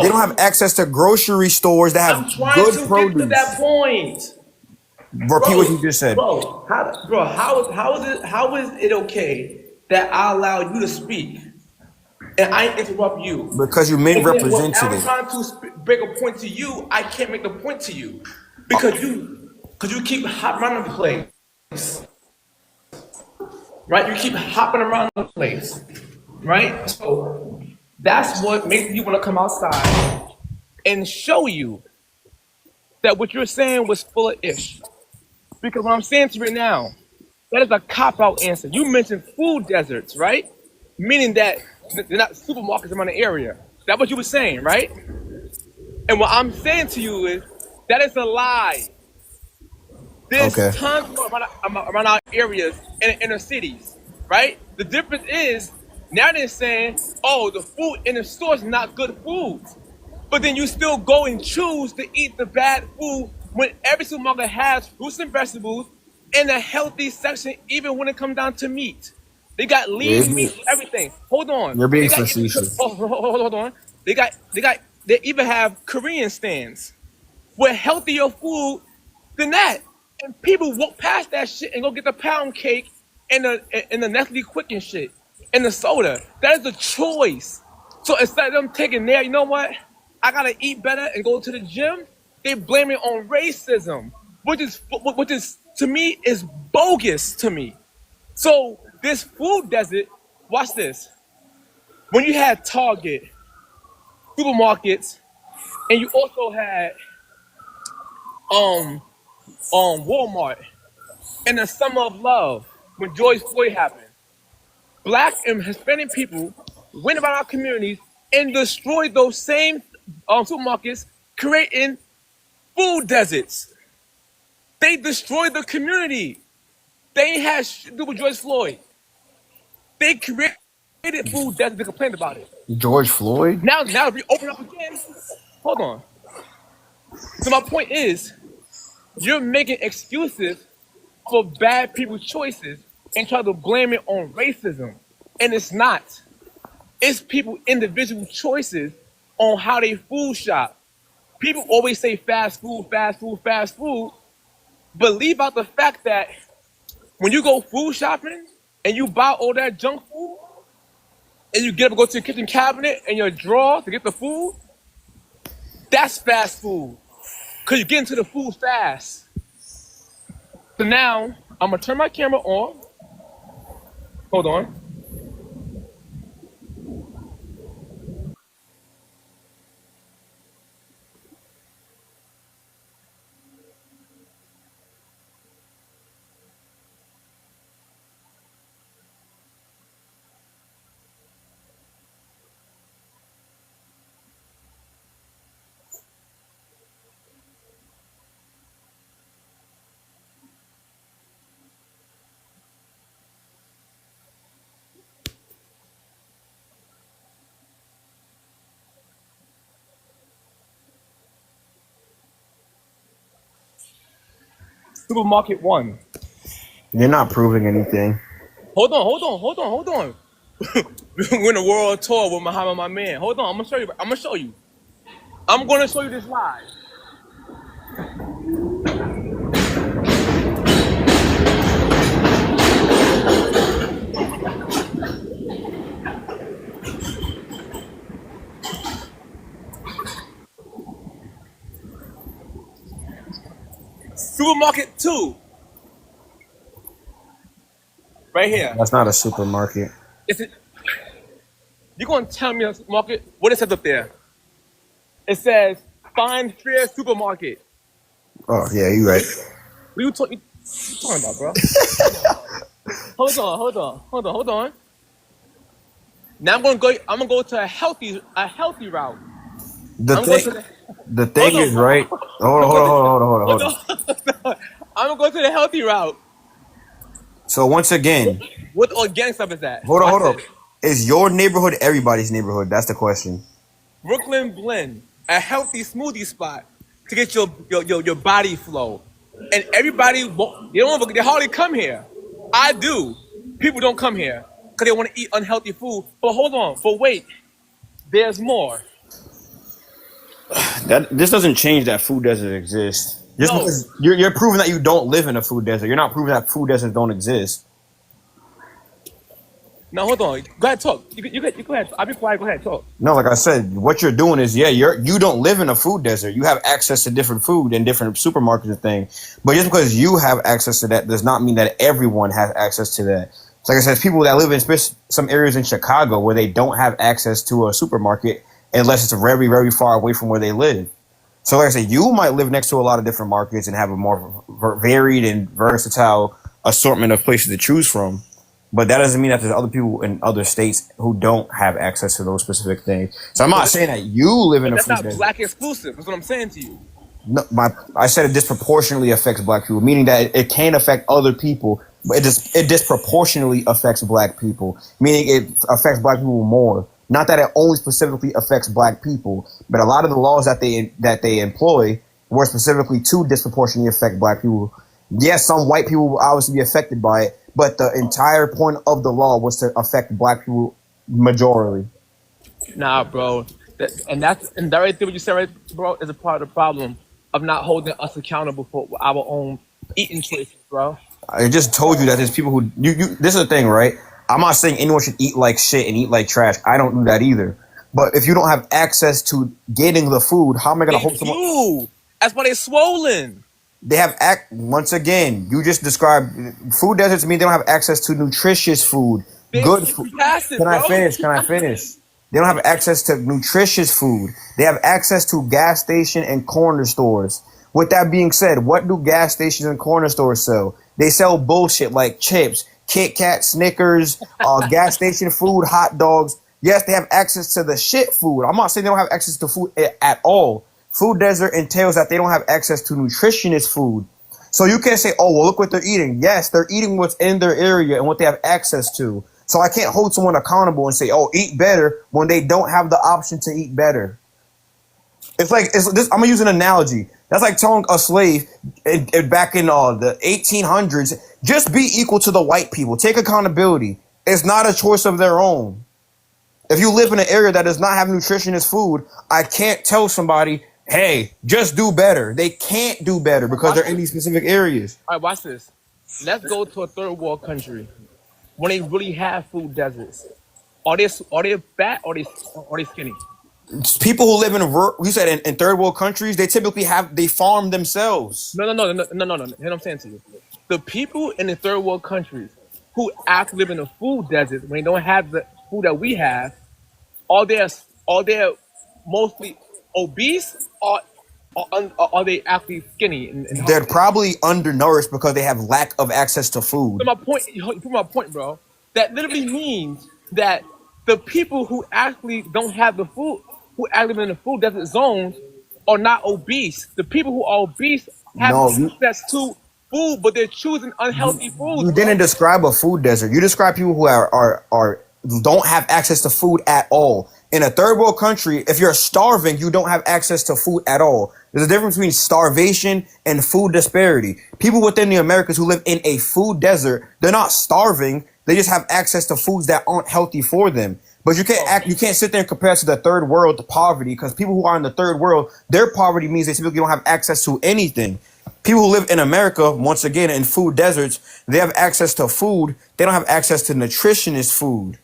they don't bro. have access to grocery stores that I'm have trying good to get to that produce. point, Repeat what bro. you just said. How is it okay that I allow you to speak and I interrupt you? Because you And then when misrepresented I'm it. trying to break a point to you, I can't make the point to you because you keep hopping around the place, right? You keep hopping around the place, right? So that's what makes me want to come outside and show you that what you're saying was full of ish. Because what I'm saying to you right now, that is a cop out answer. You mentioned food deserts, right? Meaning that they're not supermarkets around the area. That's what you were saying, right? And what I'm saying to you is that is a lie. There's Okay. tons more around our areas in the inner cities, right? The difference is now they're saying, oh, the food in the store is not good food. But then you still go and choose to eat the bad food when every supermarket has fruits and vegetables in a healthy section, even when it comes down to meat. They got lean meat, everything. Hold on. You're being They got even facetious. hold on. They even have Korean stands with healthier food than that. And people walk past that shit and go get the pound cake and the Nestle Quick and shit and the soda. That is a choice. So instead of them taking there, you know what? I gotta eat better and go to the gym. They blame it on racism, which is to me is bogus to me. So this food desert, watch this. When you had Target, supermarkets, and you also had um Walmart in the summer of love when George Floyd happened, black and Hispanic people went about our communities and destroyed those same supermarkets, creating food deserts. They destroyed the community. They ain't had shit to do with George Floyd. They created food deserts and complained about it. George Floyd? Now if we open up again, hold on. So my point is, you're making excuses for bad people's choices and try to blame it on racism. And it's not. It's people individual choices on how they food shop. People always say fast food, fast food, fast food, but leave out the fact that when you go food shopping and you buy all that junk food and you get up and go to your kitchen cabinet and your drawer to get the food, that's fast food. Cause you get into the food fast. So now I'm gonna turn my camera on. Hold on. Supermarket one. You're not proving anything. Hold on. We're in a world tour with Muhammad, my man. Hold on, I'm gonna show you. I'm gonna show you this live. Supermarket two, right here. That's not a supermarket. Is it? You gonna tell me a supermarket? What it says up there? It says Find Fair Supermarket. Oh yeah, you're right. What are you talking about, bro? Hold on. Now I'm gonna go to a healthy route. The I'm going thing to the the hold thing on. is, right? Hold I'm on, going to hold on. hold on. I'm gonna go to the healthy route. So once again, What organic stuff is that? hold Watch on. this. Is your neighborhood everybody's neighborhood? That's the question. Brooklyn Blend, a healthy smoothie spot to get your body flow. And everybody, they hardly come here. I do. People don't come here because they want to eat unhealthy food. But hold on, but wait, there's more. That this doesn't change that food desert exists. Just No, because you're proving that you don't live in a food desert, you're not proving that food deserts don't exist. no, hold on. Go ahead, talk. You go ahead. I'll be quiet. Go ahead, talk. No, like I said, what you're doing is you don't live in a food desert. You have access to different food in different supermarkets and things. But just because you have access to that does not mean that everyone has access to that. So like I said, people that live in some areas in Chicago where they don't have access to a supermarket unless it's very, very far away from where they live. So like I said, you might live next to a lot of different markets and have a more varied and versatile assortment of places to choose from. But that doesn't mean that there's other people in other states who don't have access to those specific things. So I'm not saying that you live in But a that's food not desert. black exclusive. That's what I'm saying to you. No, I said it disproportionately affects black people, meaning that it can affect other people, but it disproportionately affects black people, meaning it affects black people more. Not that it only specifically affects black people, but a lot of the laws that they employ were specifically to disproportionately affect black people. Yes, some white people will obviously be affected by it, but the entire point of the law was to affect black people majorly. Nah, bro. That right there, what you said, right, bro, is a part of the problem of not holding us accountable for our own eating choices, bro. I just told you that there's people who this is the thing, right? I'm not saying anyone should eat like shit and eat like trash. I don't do that either. But if you don't have access to getting the food, how am I gonna They hope someone do. That's why they're swollen. they have once again, you just described food deserts mean they don't have access to nutritious food, They good food. past it, Can I bro. finish? Can I finish? They don't have access to nutritious food. They have access to gas station and corner stores. With that being said, what do gas stations and corner stores sell? They sell bullshit like chips, Kit Kat, Snickers, gas station food, hot dogs. Yes, they have access to the shit food. I'm not saying they don't have access to food at all. Food desert entails that they don't have access to nutritionist food. So you can't say, oh, well, look what they're eating. Yes, they're eating what's in their area and what they have access to. So I can't hold someone accountable and say, oh, eat better when they don't have the option to eat better. It's like this. I'm gonna use an analogy. That's like telling a slave back in the 1800s, just be equal to the white people. Take accountability. It's not a choice of their own. If you live in an area that does not have nutritionist food, I can't tell somebody, hey, just do better. They can't do better because they're in these specific areas. All right, watch this. Let's go to a third world country when they really have food deserts. Are they fat or they skinny? People who live in you said in third world countries, they farm themselves. No. Here's what I'm saying to you. The people in the third world countries who actually live in a food desert when they don't have the food that we have, are they mostly obese or are they actually skinny and They're hungry? probably undernourished because they have lack of access to food. So my point, you put my point, bro. That literally means that the people who actually don't have the food, who actually live in the food desert zones, are not obese. The people who are obese have No, access to food, but they're choosing unhealthy foods, you bro. didn't describe a food desert. You describe people who are don't have access to food at all. In a third world country, if you're starving, you don't have access to food at all. There's a difference between starvation and food disparity. People within the Americas who live in a food desert, they're not starving. They just have access to foods that aren't healthy for them. But you can't sit there and compare to the third world to poverty, because people who are in the third world, their poverty means they typically don't have access to anything. People who live in America, once again, in food deserts, they have access to food. They don't have access to nutritionist food.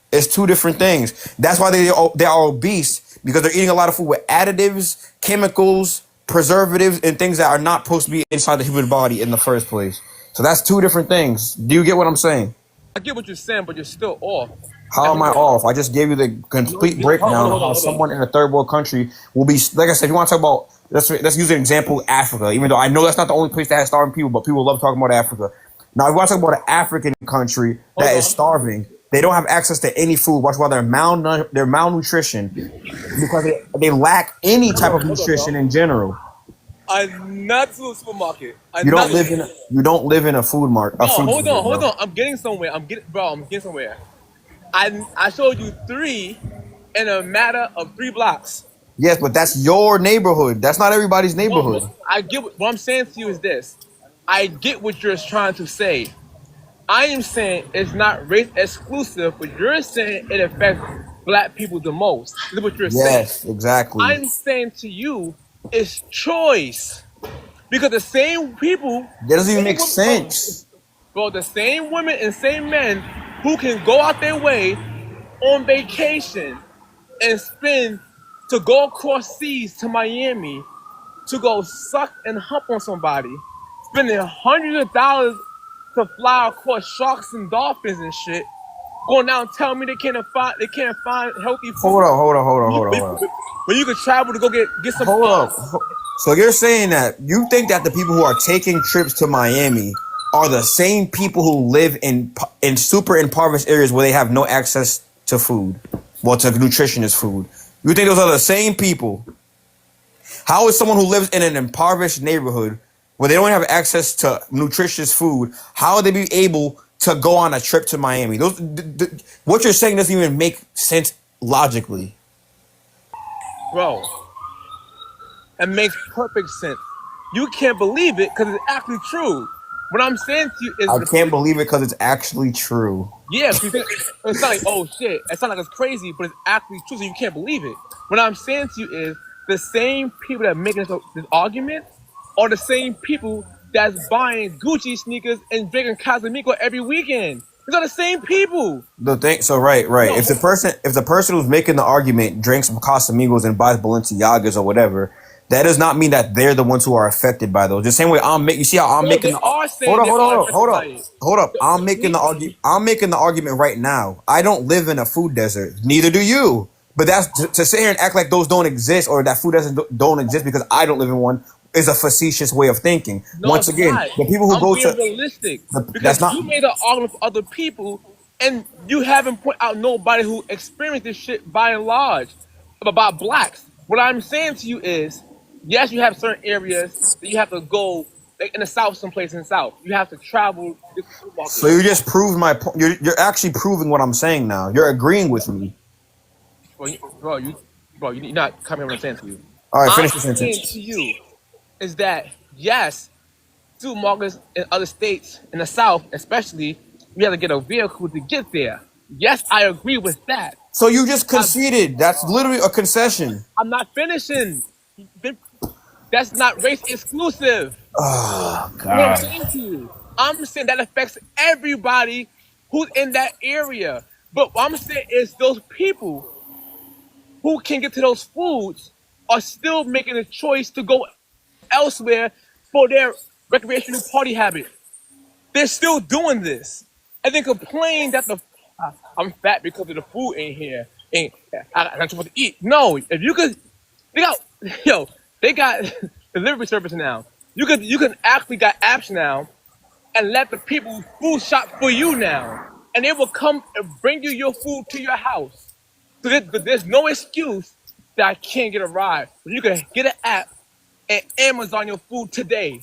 It's two different things. That's why they are obese, because they're eating a lot of food with additives, chemicals, preservatives, and things that are not supposed to be inside the human body in the first place. So that's two different things. Do you get what I'm saying? I get what you're saying, but you're still off. How am I off? I just gave you the complete breakdown of how someone in a third world country will be. Like I said, if you want to talk about, let's use an example, Africa. Even though I know that's not the only place that has starving people, but people love talking about Africa. Now, if you want to talk about an African country that is starving, they don't have access to any food. Watch why they're malnutrition, because they lack any type of nutrition in general. I'm not to the supermarket. You don't live in a food market. No, hold on. I'm getting somewhere. I'm getting somewhere. I showed you 3 in a matter of 3 blocks. Yes, but that's your neighborhood. That's not everybody's neighborhood. I get what I'm saying to you is this. I get what you're trying to say, I am saying it's not race exclusive, but you're saying it affects black people the most. This is what you're saying. Yes, exactly. I'm saying to you, it's choice. Because the same people, That doesn't even same make women, sense. bro, the same women and same men who can go out their way on vacation and spend to go across seas to Miami to go suck and hump on somebody, spending hundreds of dollars to fly across sharks and dolphins and shit, going down and telling me they can't find healthy food. Hold up. When you could travel to go get some Hold up. So you're saying that you think that the people who are taking trips to Miami are the same people who live in super impoverished areas where they have no access to food, well, to nutritious food. You think those are the same people? How is someone who lives in an impoverished neighborhood where they don't have access to nutritious food, how would they be able to go on a trip to Miami? What you're saying doesn't even make sense logically. Bro, it makes perfect sense. You can't believe it because it's actually true. What I'm saying to you is, I can't believe it because it's actually true. yeah, you think, it's not like, oh shit, it sounds like it's crazy, but it's actually true, so you can't believe it. What I'm saying to you is, the same people that are making this argument are the same people that's buying Gucci sneakers and drinking Casamigo every weekend. These are the same people. Right. No. If the person who's making the argument drinks Casamigos and buys Balenciagas or whatever, that does not mean that they're the ones who are affected by those. The same way you see how I'm making. Hold up. I'm making the argument right now. I don't live in a food desert. Neither do you. But that's to sit here and act like those don't exist or that food don't exist because I don't live in one is a facetious way of thinking. No, Once again, the people who go to realistic. Because that's not. you made an argument for other people, and you haven't put out nobody who experienced this shit by and large about blacks. What I'm saying to you is, yes, you have certain areas that you have to go, like in the South, someplace in the South. You have to travel. So you just proved my point. You're actually proving what I'm saying now. You're agreeing with me. Bro, you're not coming what I'm saying to you. All right, finish the saying sentence. to you is that, yes, supermarkets in other states, in the South especially, you have to get a vehicle to get there. Yes, I agree with that. So you just conceded. That's literally a concession. I'm not finishing. That's not race exclusive. Oh, You know what I'm God. saying to you? I'm saying that affects everybody who's in that area. But what I'm saying is those people who can get to those foods are still making a choice to go elsewhere for their recreational party habit. They're still doing this. And then complain that I'm fat because of the food in here. And I'm not supposed to eat. No, if you could, they got delivery service now. You can actually got apps now and let the people food shop for you now. And they will come and bring you your food to your house. So there's no excuse that I can't get a ride. You can get an app and Amazon your food today.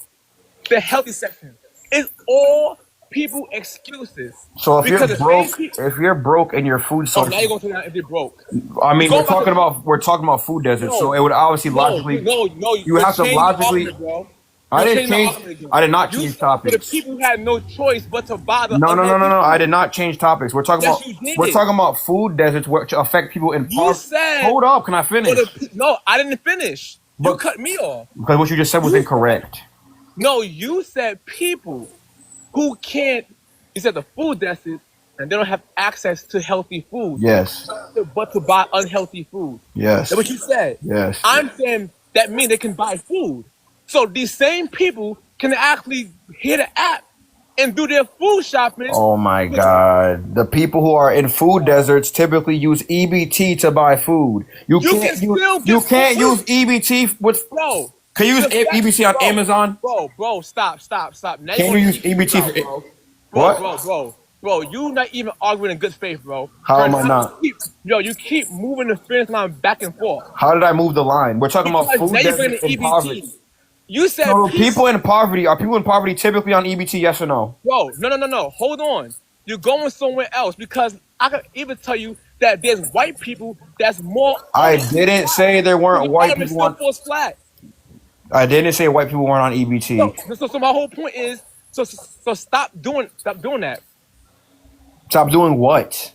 The healthy section. It's all people excuses. So if Because you're broke and your food oh, source, now you're going to that if they're broke. I mean, Go we're talking about food deserts, No. so it would obviously logically. No, you have to logically. I didn't change. I did not change For the topics. people who had no choice but to buy the No. unhealthy I did not change topics. We're talking Yes, about. you did We're it. talking about food deserts which affect people in. You said. Hold up, can I finish? No, I didn't finish. You But- cut me off. Because what you just said was incorrect. No, you said people who can't. You said the food deserts and they don't have access to healthy food. Yes. But to buy unhealthy food. Yes. That's what you said. Yes. I'm saying that means they can buy food. So these same people can actually hit an app and do their food shopping. Oh my God! The people who are in food deserts typically use EBT to buy food. You can't use EBT with. Bro. Can you use EBT on Amazon? Bro, stop. Now Can you use EBT for what? Bro, you not even arguing in good faith, bro. How am I not? You keep moving the finish line back and forth. How did I move the line? We're talking about Because food now you're deserts bringing and poverty. You said So people in poverty are people in poverty typically on EBT? Yes or no? Bro, no. Hold on. You're going somewhere else because I can even tell you that there's white people that's more. I didn't say there weren't white people on. Flat. I didn't say white people weren't on EBT. So my whole point is, so stop doing that. Stop doing what?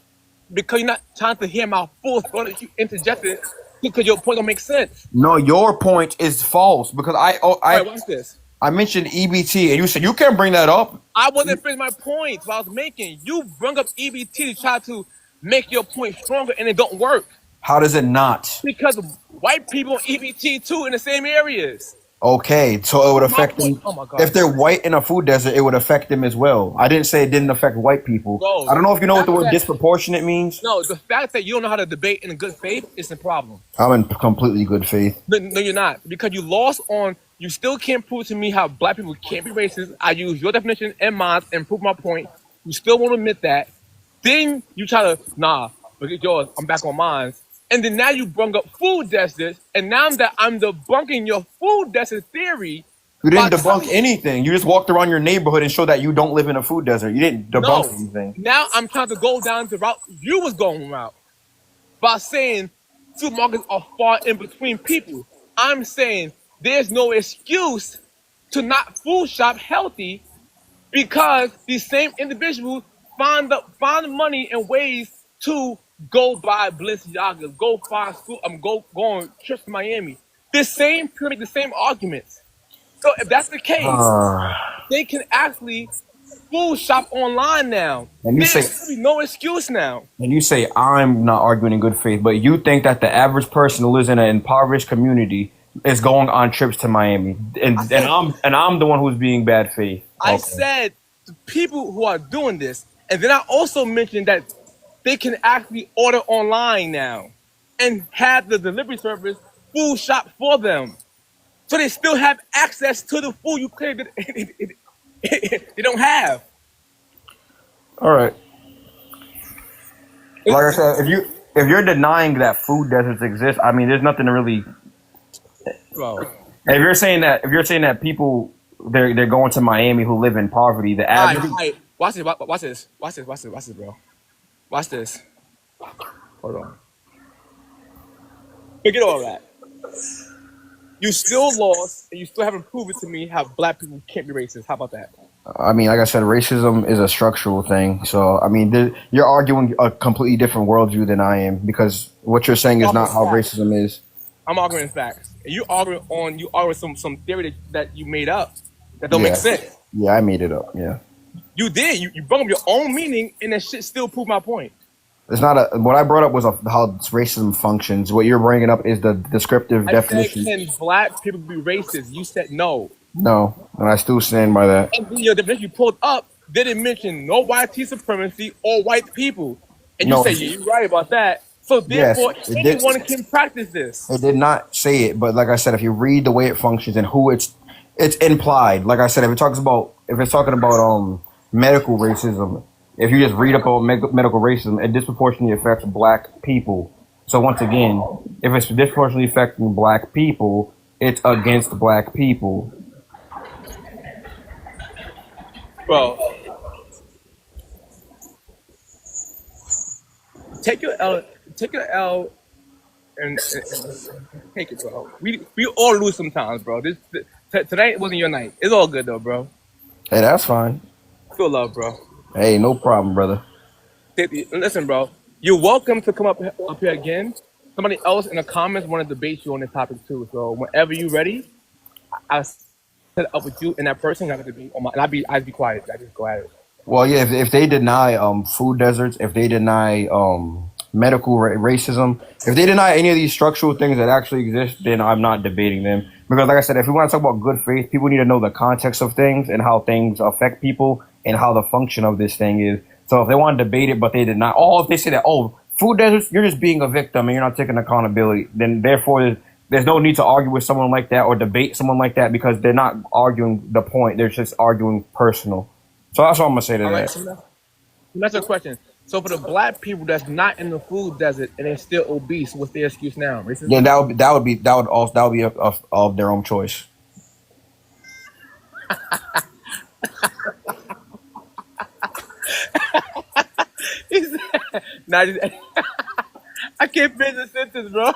Because you're not trying to hear my full thought that you interjected because your point don't make sense. No, your point is false because All right, watch this. I mentioned EBT and you said you can't bring that up. I wasn't finished my point what I was making. You bring up EBT to try to make your point stronger, and it don't work. How does it not? Because white people on EBT too in the same areas. Okay, so it would affect them. Oh my God. If they're white in a food desert, it would affect them as well. I didn't say it didn't affect white people. Bro, I don't know if you know what the word that- disproportionate means. No, the fact that you don't know how to debate in good faith is the problem. I'm in completely good faith. No, you're not. Because you lost on, you still can't prove to me how black people can't be racist. I use your definition and mine and prove my point. You still won't admit that. Then you try to, nah, look at yours, I'm back on mine. And then now you bring up food deserts, and now that I'm debunking your food desert theory. You didn't by debunk telling- anything. You just walked around your neighborhood and showed that you don't live in a food desert. You didn't debunk No, anything. now I'm trying to go down the route you was going route by saying supermarkets are far in between people. I'm saying there's no excuse to not food shop healthy because these same individuals find money and ways to go buy Balenciagas, go find school, go on trips to Miami. The same people make the same arguments. So if that's the case, they can actually food shop online now. And you There's say- really no excuse now. And you say I'm not arguing in good faith, but you think that the average person who lives in an impoverished community is going on trips to Miami, and I'm the one who's being bad faith. I Okay. said the people who are doing this, and then I also mentioned that they can actually order online now and have the delivery service food shop for them. So they still have access to the food you claim that they don't have. All right. Like I said, if you're denying that food deserts exist, I mean, there's nothing to really. Bro. If you're saying that people they're going to Miami who live in poverty, the All average. right. Watch this, bro. Watch this. Hold on. Forget all that. You still lost, and you still haven't proven to me how black people can't be racist. How about that? I mean, like I said, racism is a structural thing. So, I mean, you're arguing a completely different worldview than I am because what you're saying is not how racism is. I'm arguing facts. And you arguing some theory that you made up that don't Yeah. make sense. Yeah, I made it up. Yeah. You did. You brought up your own meaning, and that shit still proved my point. It's not what I brought up was how racism functions. What you're bringing up is the descriptive I definition. said, can black people be racist? You said no. No, and I still stand by that. And then your definition you pulled up didn't mention no white supremacy or white people. And you No. say, yeah, you're right about that. So therefore, Yes, it did. anyone can practice this. It did not say it, but like I said, if you read the way it functions and who it's implied. Like I said, if it's talking about medical racism, if you just read up on medical racism, it disproportionately affects black people. So once again, if it's disproportionately affecting black people, it's against black people. Bro, take your L and take it, bro. We all lose sometimes, bro. Tonight wasn't your night. It's all good though, bro. Hey, that's fine. Feel love, bro. Hey, no problem, brother. Listen, bro. You're welcome to come up here again. Somebody else in the comments want to debate you on this topic too. So whenever you're ready, I'll set up with you and that person got to debate on my. And I'd be quiet. I just go at it. Well, yeah, if they deny food deserts, if they deny medical racism, if they deny any of these structural things that actually exist, then I'm not debating them. Because like I said, if we want to talk about good faith, people need to know the context of things and how things affect people and how the function of this thing is. So if they want to debate it, but they deny, if they say that, food deserts, you're just being a victim and you're not taking accountability, then therefore there's no need to argue with someone like that or debate someone like that because they're not arguing the point. They're just arguing personal. So that's all I'm going to say to All right, that. so that's a question. So for the black people that's not in the food desert and they're still obese, what's their excuse now? Racism? Yeah, that would be of their own choice. Nah, I can't finish the sentence, bro.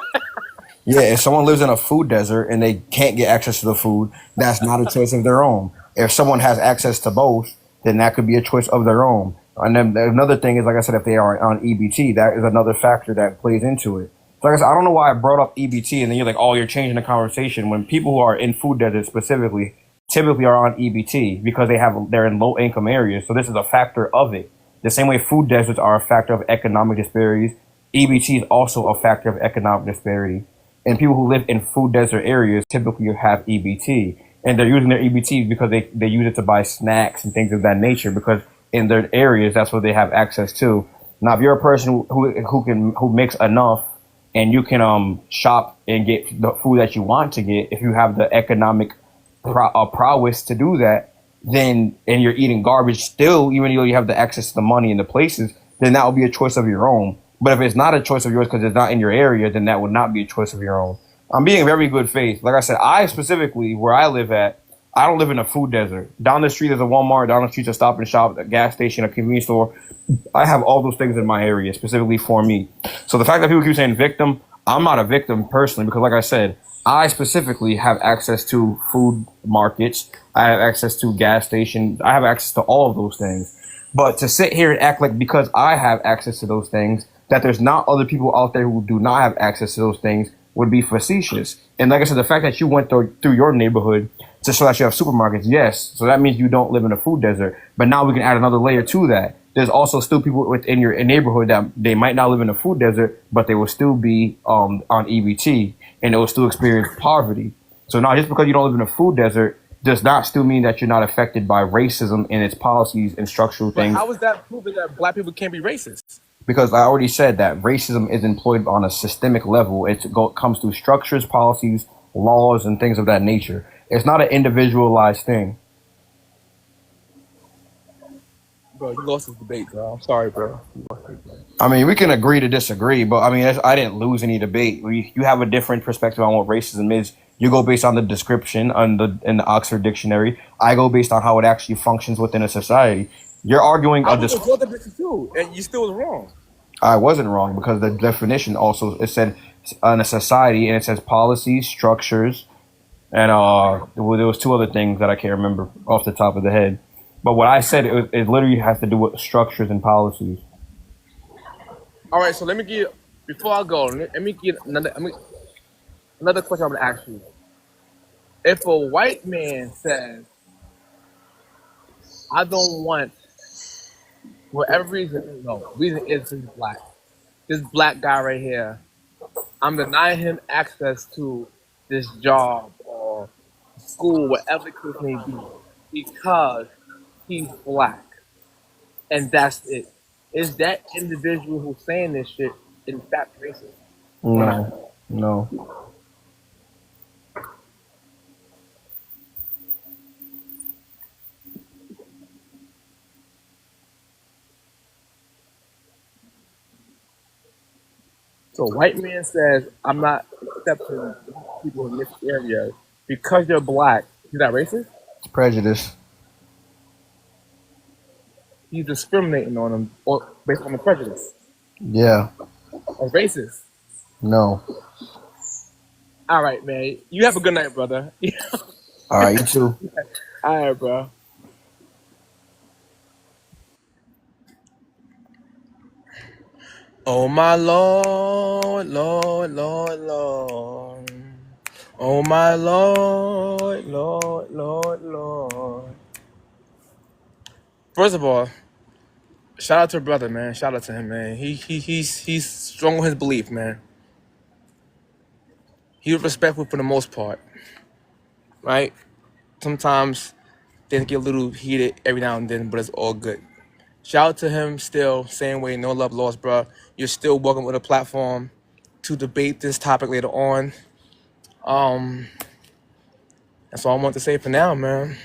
Yeah, if someone lives in a food desert and they can't get access to the food, that's not a choice of their own. If someone has access to both, then that could be a choice of their own. And then another thing is, like I said, if they are on EBT, that is another factor that plays into it. So like I said, I don't know why I brought up EBT, and then you're like, oh, you're changing the conversation. When people who are in food deserts specifically typically are on EBT because they're in low income areas. So this is a factor of it. The same way food deserts are a factor of economic disparities, EBT is also a factor of economic disparity. And people who live in food desert areas typically have EBT. And they're using their EBT because they use it to buy snacks and things of that nature because in their areas, that's what they have access to. Now, if you're a person who makes enough and you can shop and get the food that you want to get, if you have the economic prowess to do that, then and you're eating garbage still, even though you have the access to the money and the places, then that will be a choice of your own. But if it's not a choice of yours because it's not in your area, then that would not be a choice of your own. I'm being very good faith. Like I said, I specifically where I live at, I don't live in a food desert. Down the street is a Walmart. Down the street is a Stop and Shop, a gas station, a convenience store. I have all those things in my area specifically for me. So the fact that people keep saying victim, I'm not a victim personally because, like I said, I specifically have access to food markets. I have access to gas stations. I have access to all of those things. But to sit here and act like because I have access to those things, that there's not other people out there who do not have access to those things would be facetious. And like I said, the fact that you went through your neighborhood to show that you have supermarkets, yes. So that means you don't live in a food desert. But now we can add another layer to that. There's also still people within your neighborhood that they might not live in a food desert, but they will still be on EBT and they will still experience poverty. So now just because you don't live in a food desert does not still mean that you're not affected by racism and its policies and structural But things. how is that proving that black people can't be racist? Because I already said that racism is employed on a systemic level. Comes through structures, policies, laws, and things of that nature. It's not an individualized thing. Bro, you lost this debate, bro. I'm sorry, bro. I mean, we can agree to disagree, but I mean, I didn't lose any debate. You have a different perspective on what racism is. You go based on the description in the Oxford Dictionary. I go based on how it actually functions within a society. You're arguing I was your definition too, and you still was wrong. I wasn't wrong because the definition also it said in a society and it says policies, structures, and there was two other things that I can't remember off the top of the head. But what I said it literally has to do with structures and policies. All right, so let me get before I go. Let me get another question I'm gonna ask you. If a white man says, "I don't want," for whatever reason, no reason is he's black. This black guy right here, I'm denying him access to this job or school, whatever the case may be, because he's black, and that's it. Is that individual who's saying this shit in fact racist or not? No. So a white man says, "I'm not accepting people in this area because you're black." He's not racist. It's prejudice. He's discriminating on them or based on the prejudice. Yeah. Or racist. No. All right, man. You have a good night, brother. All right, you too. All right, bro. Oh my Lord, Lord, Lord, Lord. Oh my Lord, Lord, Lord, Lord. First of all, shout out to brother, man. Shout out to him, man. He's strong on his belief, man. He was respectful for the most part, right? Sometimes things get a little heated every now and then, but it's all good. Shout out to him still, same way, no love lost, bro. You're still welcome with a platform to debate this topic later on. That's all I want to say for now, man.